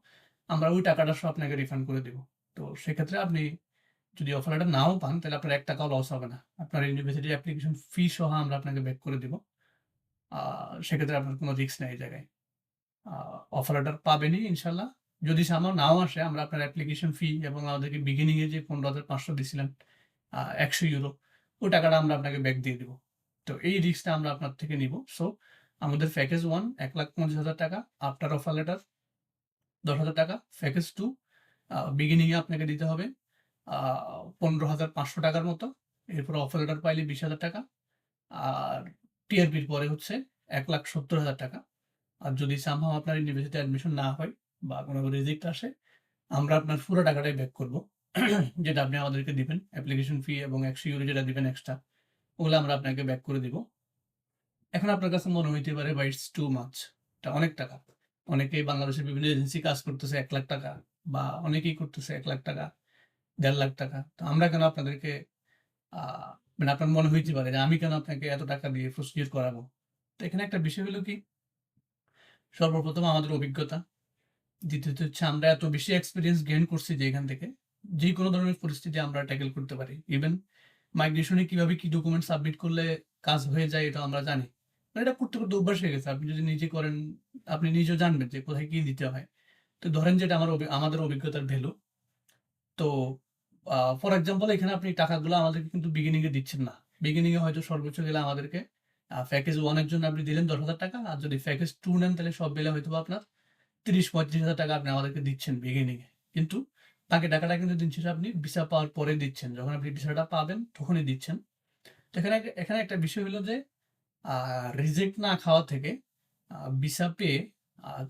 আমরা ওই টাকাটা সহ আপনাকে রিফান্ড করে দিব। তো সেক্ষেত্রে আপনি যদি অফার লেটার নাও পান, তাহলে আপনার ৳1 টাকাও লস হবে না। আপনার ইউনিভার্সিটি অ্যাপ্লিকেশন ফি সহ আমরা আপনাকে ব্যাক করে দিব। আ সেক্ষেত্রে আপনার কোনো রিস্ক নাই এই জায়গায়। আ অফার লেটার পাবেনই ইনশাআল্লাহ। যদি সামহাও নাও আসে, আমরা আপনার অ্যাপ্লিকেশন ফি এবং আমাদেরকে বিগিনিং এ যে 15,500 দিছিলেন €100, ওই টাকাটা আমরা আপনাকে ব্যাক দিয়ে দিব। তো এই রিস্কটা আমরা আপনার থেকে নিব। সো আমাদের প্যাকেজ 1 ৳1,50,000 টাকা, আফটার অফার লেটার ৳10,000 টাকা। প্যাকেজ 2 বিগিনিং এ আপনাকে দিতে হবে আ ৳15,500 টাকার মতো। এরপরে অফার লেটার পাইলে ৳20,000 টাকা। আর টিআরপির পরে হচ্ছে ৳1,70,000 টাকা। আর যদি সামহাও আপনার ইউনিভার্সিটি অ্যাডমিশন না হয় বা কোনো রিজেক্ট আসে, আমরা আপনার পুরো টাকাটাই ব্যাক করব। যেটা আপনি আমাদেরকে দিবেন। অ্যাপ্লিকেশন ফি এবং €100 যেটা দিবেন এক্সট্রা, ওগুলো আমরা আপনাকে ব্যাক করে দিব। এখন আপনার কাছে মনে হইতে পারে ভাই ইটস টু মাচ। এটা অনেক টাকা। অনেকেই বাংলাদেশের বিভিন্ন এজেন্সি কাজ করতেছে ৳1,00,000 টাকা বা অনেকেই করতেছে ৳1,00,000 টাকা, ৳1,50,000 টাকা। তো আমরা কেন আপনাদেরকে আ মানে আপনার মনে হইতে পারে যে আমি কেন আপনাকে এত টাকা দিয়ে প্রসিডিউর করাবো? তো এখানে একটা বিষয় হলো কি, সর্বপ্রথম আমাদের অভিজ্ঞতা। দ্বিতীয়ত হচ্ছে আমরা এত বেশি এক্সপেরিয়েন্স গেইন করছি যে এখান থেকে, যেকোনো ধরনের পরিস্থিতি আমরা ট্যাকেল করতে পারি। ইভেন মাইগ্রেশন এ কিভাবে কি ডকুমেন্ট সাবমিট করলে কাজ হয়ে যায় এটাও আমরা জানি। মানে এটা করতে, করতে অভ্যাস হয়ে গেছে। আপনি যদি নিজে করেন, আপনি নিজেও জানবেন যে কোথায় কি দিতে হয়। তো ধরেন যেটা আমাদের অভিজ্ঞতার ভ্যালু। তো ফর এক্সাম্পল এখানে আপনি টাকাগুলো আমাদেরকে কিন্তু বিগিনিং এ দিচ্ছেন না। বিগিনিং এ হয়তো সর্বোচ্চ গেলে আমাদেরকে প্যাকেজ 1 এর জন্য আপনি দিলেন ৳10,000 টাকা। আর যদি প্যাকেজ 2 নেন তাহলে সব মিলে হয়তোবা আপনার ৩০-৩৫,000 টাকা আপনি আমাদেরকে দিচ্ছেন বিগিনিং এ। কিন্তু বাকি টাকাটা কিন্তু দিন শেষে আপনি ভিসা পাওয়ার পরে দিচ্ছেন। যখন আপনি ভিসাটা পাবেন তখনই দিচ্ছেন। তো এখানে একটা বিষয় হলো যে আ রিজেক্ট না খাওয়া থেকে ভিসা পেয়ে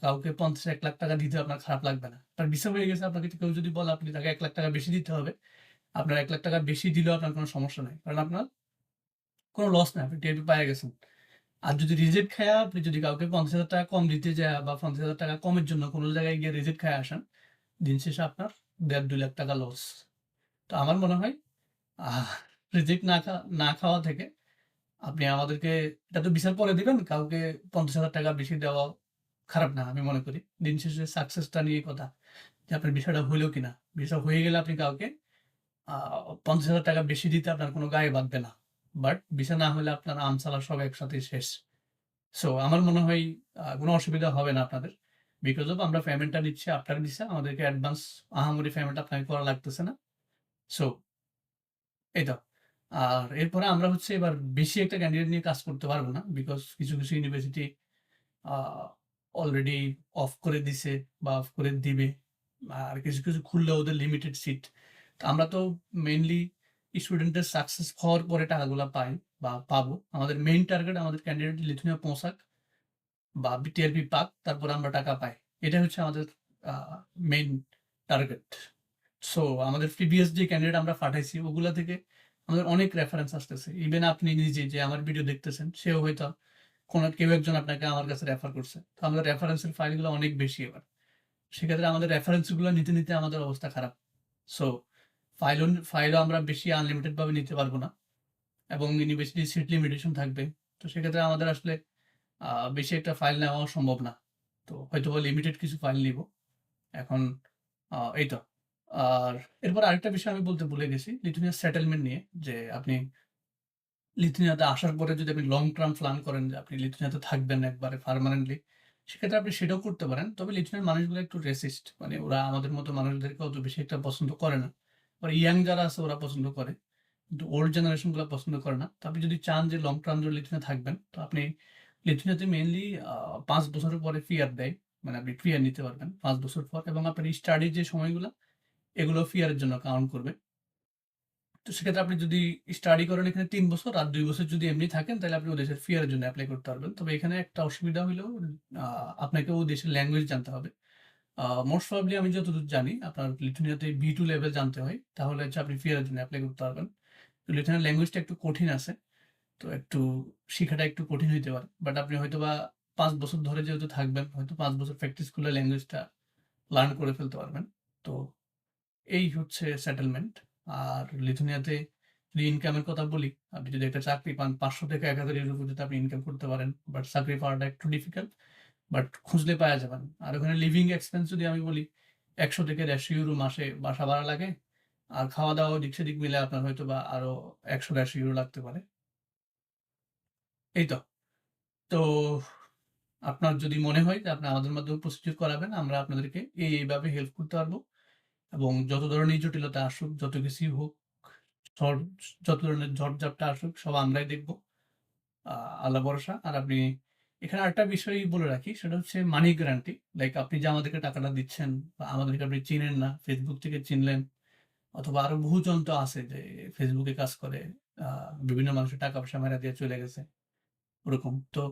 কাউকে ৫০-১,০০,০০০ টাকা দিতে আপনার খারাপ লাগবে না। আপনার ভিসা হয়ে গেছে, আপনাকে কেউ যদি বলে আপনি তাকে ৳১,০০,০০০ টাকা বেশি দিতে হবে, আপনার ৳১,০০,০০০ টাকা বেশি দিলেও আপনার কোনো সমস্যা নাই। কারণ আপনার কোনো লস নাই। আপনি টের পাইয়া গেছেন। আর যদি রিজেক্ট খায়া আপনি যদি কাউকে ৳৫০,০০০ টাকা কম দিতে যায়া বা ৳৫০,০০০ টাকা কমের জন্য কোনো জায়গায় গিয়ে রিজেক্ট খায়া আসেন, দিন শেষে আপনার ১.৫-২ লাখ টাকা লস। তো আমার মনে হয় আহ রিজেক্ট না খাওয়া থেকে আপনি আমাদেরকে এটা তো ভিসার পরে দিবেন, কাউকে ৳৫০,০০০ টাকা বেশি দেওয়া খারাপ না আমি মনে করি। দিন শেষে সাকসেসটা নিয়ে কথা। যে আপনার ভিসাটা হইলো কিনা। ভিসা হয়ে গেলে আপনি কাউকে আ ৳৫০,০০০ টাকা বেশি দিতে আপনার কোনো গায়ে বাধবে না। বাট ভিসা না হলে আপনার আমসালা সব একসাথেই শেষ। সো আমার মনে হয় কোনো অসুবিধা হবে না আপনাদের। বিকজ অফ আমরা পেমেন্টটা নিচ্ছি আফটার ভিসা। আমাদেরকে অ্যাডভান্স আহামরি পেমেন্ট আপনাকে করা লাগতেছে না। সো এই তো। আর এরপরে আমরা হচ্ছে এবার বেশি একটা ক্যান্ডিডেট নিয়ে কাজ করতে পারব না। বিকজ কিছু, কিছু ইউনিভার্সিটি আ অলরেডি অফ করে দিছে বা অফ করে দিবে। আর কিছু, কিছু খুললে ওদের লিমিটেড সিট। তো আমরা তো মেইনলি স্টুডেন্টের সাকসেস হওয়ার পরে টাকাগুলা পাই বা পাবো। আমাদের মেইন টার্গেট আমাদের ক্যান্ডিডেট লিথুয়ানিয়া পৌঁছাক বা টিআরপি পাক, তারপরে আমরা টাকা পাই। এটাই হচ্ছে আমাদের আ মেইন টার্গেট। সো আমাদের প্রিভিয়াস যে ক্যান্ডিডেট আমরা পাঠাইছি ওগুলা থেকে আমাদের অনেক রেফারেন্স আসতেছে। ইভেন আপনি নিজে যে আমার ভিডিও দেখতেছেন, সেও হয়তো কেউ একজন আপনাকে আমার কাছে রেফার করছে। তো আমাদের রেফারেন্সের ফাইলগুলো অনেক বেশি এবার। সেক্ষেত্রে আমাদের রেফারেন্স গুলো নিতে, নিতে আমাদের অবস্থা খারাপ। সো ফাইলও আমরা বেশি আনলিমিটেড ভাবে নিতে পারব না এবং ইউনিভার্সিটি সিট লিমিটেশন থাকবে। তো সেক্ষেত্রে আমাদের আসলে আ বেশি একটা ফাইল নেওয়াও সম্ভব না। তো হয়তোবা লিমিটেড কিছু ফাইল নিবো। এখন এই তো। আর এরপর আরেকটা বিষয় আমি বলতে ভুলে গেছি লিথুয়ানিয়া সেটেলমেন্ট নিয়ে, যে আপনি লিথুয়ানিয়াতে আসার পরে যদি আপনি লং টার্ম প্ল্যান করেন যে আপনি লিথুয়ানিয়াতে থাকবেন একবারে পার্মানেন্টলি, সেক্ষেত্রে আপনি সেটাও করতে পারেন। তবে লিথুয়ানিয়ার মানুষগুলো একটু রেসিস্ট। মানে ওরা আমাদের মতো মানুষদেরকে অত বেশি একটা পছন্দ করে না। আবার ইয়াং যারা আছে ওরা পছন্দ করে। কিন্তু ওল্ড জেনারেশন গুলা পছন্দ করে না। তো আপনি যদি চান যে লং টার্ম ধরে লিথুয়ানিয়া থাকবেন, তো আপনি লিথুয়ানিয়াতে মেইনলি ৫ বছরের পরে ফিয়ার দেয়। মানে আপনি ফিয়ার নিতে পারবেন ৫ বছর পর এবং আপনার স্টাডির যে সময়গুলা, এগুলো ফিয়ারের জন্য কাউন্ট করবে। তো সেক্ষেত্রে আপনি যদি স্টাডি করেন এখানে ৩ বছর আর ২ বছর যদি এমনি থাকেন, তাহলে আপনি ও দেশের ফিয়ারের জন্য এপ্লাই করতে পারবেন। তবে এখানে একটা অসুবিধা হইলো আপনাকে ও দেশের ল্যাঙ্গুয়েজ জানতে হবে। মোস্ট প্রবাবলি আমি যতদূর জানি আপনার লিথুয়ানিয়াতে B2 লেভেল জানতে হয়। তাহলে হচ্ছে আপনি ফিয়ারের জন্য এপ্লাই করতে পারবেন। তো লিথুয়ানিয়ান ল্যাঙ্গুয়েজটা একটু কঠিন আছে। তো একটু শিখাটা একটু কঠিন হইতে পারে। বাট আপনি হয়তোবা ৫ বছর ধরে যেহেতু থাকবেন, হয়তো ৫ বছর প্র্যাকটিস করলে ল্যাঙ্গুয়েজটা লার্ন করে ফেলতে পারবেন। তো এই হচ্ছে সেটেলমেন্ট। আর লিথুয়ানিয়াতে যদি ইনকামের কথা বলি, আপনি যদি একটা চাকরি পান ৫০০ থেকে ১,০০০ ইউরো পর্যন্ত আপনি ইনকাম করতে পারেন। বাট চাকরি পাওয়াটা একটু ডিফিকাল্ট। বাট খুঁজলে পাওয়া যাবেন। আর ওখানে লিভিং এক্সপেন্স যদি আমি বলি ১০০ থেকে ১৫০ ইউরো মাসে বাসা ভাড়া লাগে। আর খাওয়া-দাওয়া ওদিক সেদিক মিলে আপনার হয়তোবা আরো ১০০-১৫০ ইউরো লাগতে পারে। এই তো। তো আপনার যদি মনে হয় যে আপনি আমাদের মাধ্যমে প্রসিডিউর করাবেন, আমরা আপনাদেরকে এইভাবে হেল্প করতে পারবো এবং যত ধরনের জটিলতা আসুক, যত কিছুই হোক, ঝড় যত ধরনের ঝড়-ঝাপটা আসুক সব আমরাই দেখব। আ আল্লাহ ভরসা। আর আপনি এখানে আরেকটা বিষয় বলে রাখি, সেটা হচ্ছে মানি গ্যারান্টি। লাইক আপনি যে আমাদেরকে টাকাটা দিচ্ছেন বা আমাদেরকে আপনি চিনেন না, Facebook থেকে চিনলেন অথবা আরো বহুজন তো আছে যে Facebook এ কাজ করে। আ বিভিন্ন মানুষের টাকা-পয়সা মেরে দিয়ে চলে গেছে। ওরকম। তো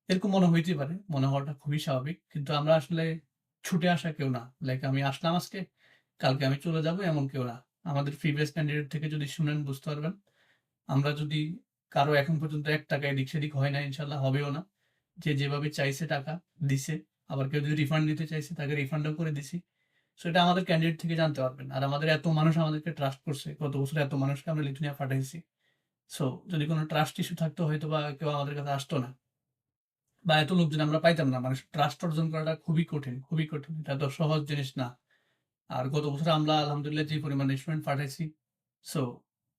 এরকম মনে হইতেই পারে। মনে হওয়াটা খুবই স্বাভাবিক। কিন্তু আমরা আসলে ছুটে আসা কেউ না। লাইক আমি আসলাম আজকে, কালকে আমি চলে যাবো এমন কেউ না। আমাদের প্রিভিয়াস ক্যান্ডিডেট থেকে যদি শুনেন বুঝতে পারবেন। আমরা যদি কারো এখন পর্যন্ত ৳১ এদিক সেদিক হয় নাই, ইনশাআল্লাহ হবেও না। যে যেভাবে চাইছে টাকা দিছে। আবার কেউ যদি রিফান্ড নিতে চাইছে তাকে রিফান্ডও করে দিছি। সো এটা আমাদের ক্যান্ডিডেট থেকে জানতে পারবেন। আর আমাদের এত মানুষ আমাদেরকে ট্রাস্ট করছে। গত বছর এত মানুষকে আমরা লিথুয়ানিয়া পাঠাইছি। সো যদি কোন ট্রাস্ট ইস্যু থাকতো হয়তোবা কেউ আমাদের কাছে আসতো না। বা এত লোকজন আমরা পাইতাম না। মানুষের ট্রাস্ট অর্জন করাটা খুবই কঠিন, খুবই কঠিন। এটা তো সহজ জিনিস না। আর গত বছর আমরা আলহামদুলিল্লাহ যে পরিমাণে স্টুডেন্ট পাঠাইছি, সো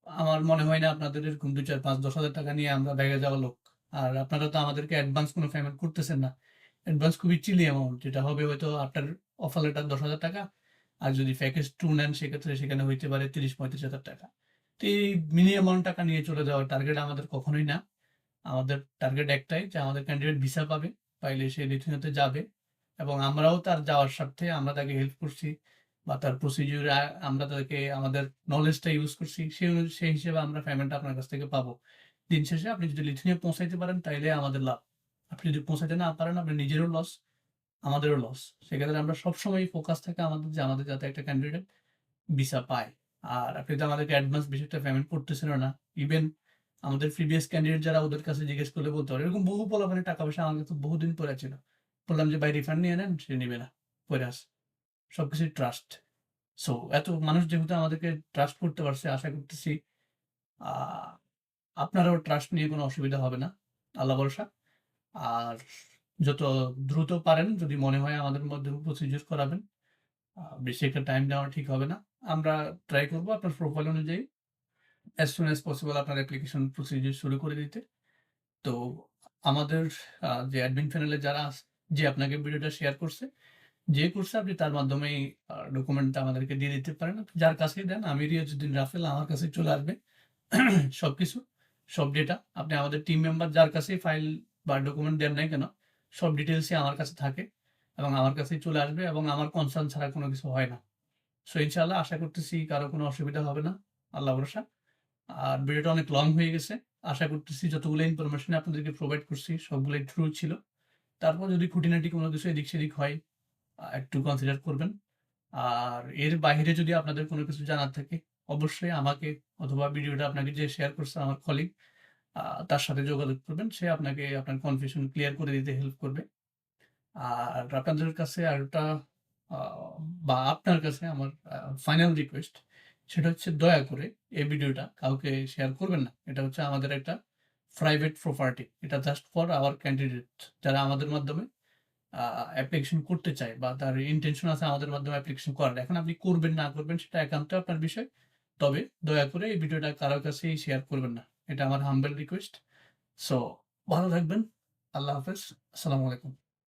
আমার মনে হয় না আপনাদের এরকম ২, ৪, ৫, ১০,০০০ টাকা নিয়ে আমরা ব্যাগে যাওয়া লোক। আর আপনারা তো আমাদেরকে অ্যাডভান্স কোনো পেমেন্ট করতেছেন না। অ্যাডভান্স খুবই চিলি অ্যামাউন্ট, যেটা হবে হয়তো আপনার অফার লেটার ৳১০,০০০ টাকা। আর যদি প্যাকেজ 2 নেন সেক্ষেত্রে সেখানে হইতে পারে ৳৩০,০০০-৩৫,০০০ টাকা। তো এই মিনি অ্যামাউন্ট টাকা নিয়ে চলে যাওয়ার টার্গেট আমাদের কখনোই না। আমাদের টার্গেট একটাই যে আমাদের ক্যান্ডিডেট ভিসা পাবে, পাইলে সে লিথুয়ানিয়াতে যাবে এবং আমরাও তার যাওয়ার স্বার্থে আমরা তাকে হেল্প করছি বা তার প্রসিডিউরে আমরা তাকে আমাদের নলেজটা ইউজ করছি। সেই হিসেবে আমরা পেমেন্টটা আপনার কাছ থেকে পাবো। দিন শেষে আপনি যদি লিথুয়ানিয়া পৌঁছাইতে পারেন তাইলে আমাদের লাভ। আপনি যদি পৌঁছাইতে না পারেন আপনার নিজেরও লস, আমাদেরও লস। সেক্ষেত্রে আমরা সবসময়ই ফোকাস থাকে আমাদের যে আমাদের যাতে একটা ক্যান্ডিডেট ভিসা পায়। আর আপনি তো আমাদেরকে অ্যাডভান্স বেশি একটা পেমেন্ট করতেছেনও না। ইভেন আমাদের প্রিভিয়াস ক্যান্ডিডেট যারা ওদের কাছে জিজ্ঞেস করলে বলতে পারে। এরকম বহু পোলাপানের টাকা-পয়সা আমার কাছে বহুদিন পড়ে ছিল। বললাম যে, "ভাই রিফান্ড নিয়ে নেন।" সে নিবে না। পইড়া আছে। সবকিছুই ট্রাস্ট। সো এত মানুষ যেহেতু আমাদেরকে ট্রাস্ট করতে পারছে, আশা করতেছি আ আপনারাও ট্রাস্ট নিয়ে কোনো অসুবিধা হবে না। আল্লাহ ভরসা। আর যত দ্রুত পারেন যদি মনে হয় আমাদের মাধ্যমে প্রসিডিউর করাবেন। বেশি একটা টাইম নেওয়া ঠিক হবে না। আমরা ট্রাই করব আপনার প্রোফাইল অনুযায়ী as soon as possible আপনার অ্যাপ্লিকেশন প্রসিডিউর শুরু করে দিতে। তো আমাদের যে অ্যাডমিন প্যানেলে যারা আছে, যে আপনাকে ভিডিওটা শেয়ার করছে, যে করছে আপনি তার মাধ্যমেই ডকুমেন্টটা আমাদেরকে দিয়ে দিতে পারেন। যার কাছেই দেন, আমি রিয়াজউদ্দিন রাফেল, আমার কাছে চলে আসবে সবকিছু, সব ডেটা। আপনি আমাদের টিম মেম্বার যার কাছেই ফাইল বা ডকুমেন্ট দেন নাই কেন, সব ডিটেইলসই আমার কাছে থাকে এবং আমার কাছেই চলে আসবে এবং আমার কনসার্ন ছাড়া কোনো কিছু হয় না। সো ইনশাআল্লাহ আশা করতেছি কারো কোনো অসুবিধা হবে না। আল্লাহ ভরসা। আর ভিডিওটা অনেক লং হয়ে গেছে। আশা করতেছি যতগুলো ইনফরমেশন আপনাদেরকে প্রোভাইড করছি সবগুলাই ট্রু ছিল। তারপর যদি খুঁটিনাটি কোনো কিছু এদিক সেদিক হয় একটু কনসিডার করবেন। আর এর বাহিরে যদি আপনাদের কোনো কিছু জানার থাকে অবশ্যই আমাকে অথবা ভিডিওটা আপনাকে যে শেয়ার করছে আমার কলিগ তার সাথে যোগাযোগ করবেন। সে আপনাকে আপনার কনফিউশন ক্লিয়ার করে দিতে হেল্প করবে। আর আপনাদের কাছে আরেকটা আ বা আপনার কাছে আমার ফাইনাল রিকোয়েস্ট, সেটা হচ্ছে দয়া করে এই ভিডিওটা কাউকে শেয়ার করবেন না। এটা হচ্ছে আমাদের একটা প্রাইভেট প্রপার্টি। এটা জাস্ট ফর আওয়ার ক্যান্ডিডেট যারা আমাদের মাধ্যমে আ অ্যাপ্লিকেশন করতে চায় বা তার ইনটেনশন আছে আমাদের মাধ্যমে অ্যাপ্লিকেশন করার। এখন আপনি করবেন না করবেন সেটা একান্ত আপনার বিষয়। তবে দয়া করে এই ভিডিওটা কারো কাছেই শেয়ার করবেন না। এটা আমার হাম্বল রিকোয়েস্ট। সো ভালো থাকবেন। আল্লাহ হাফেজ। আসসালামু আলাইকুম।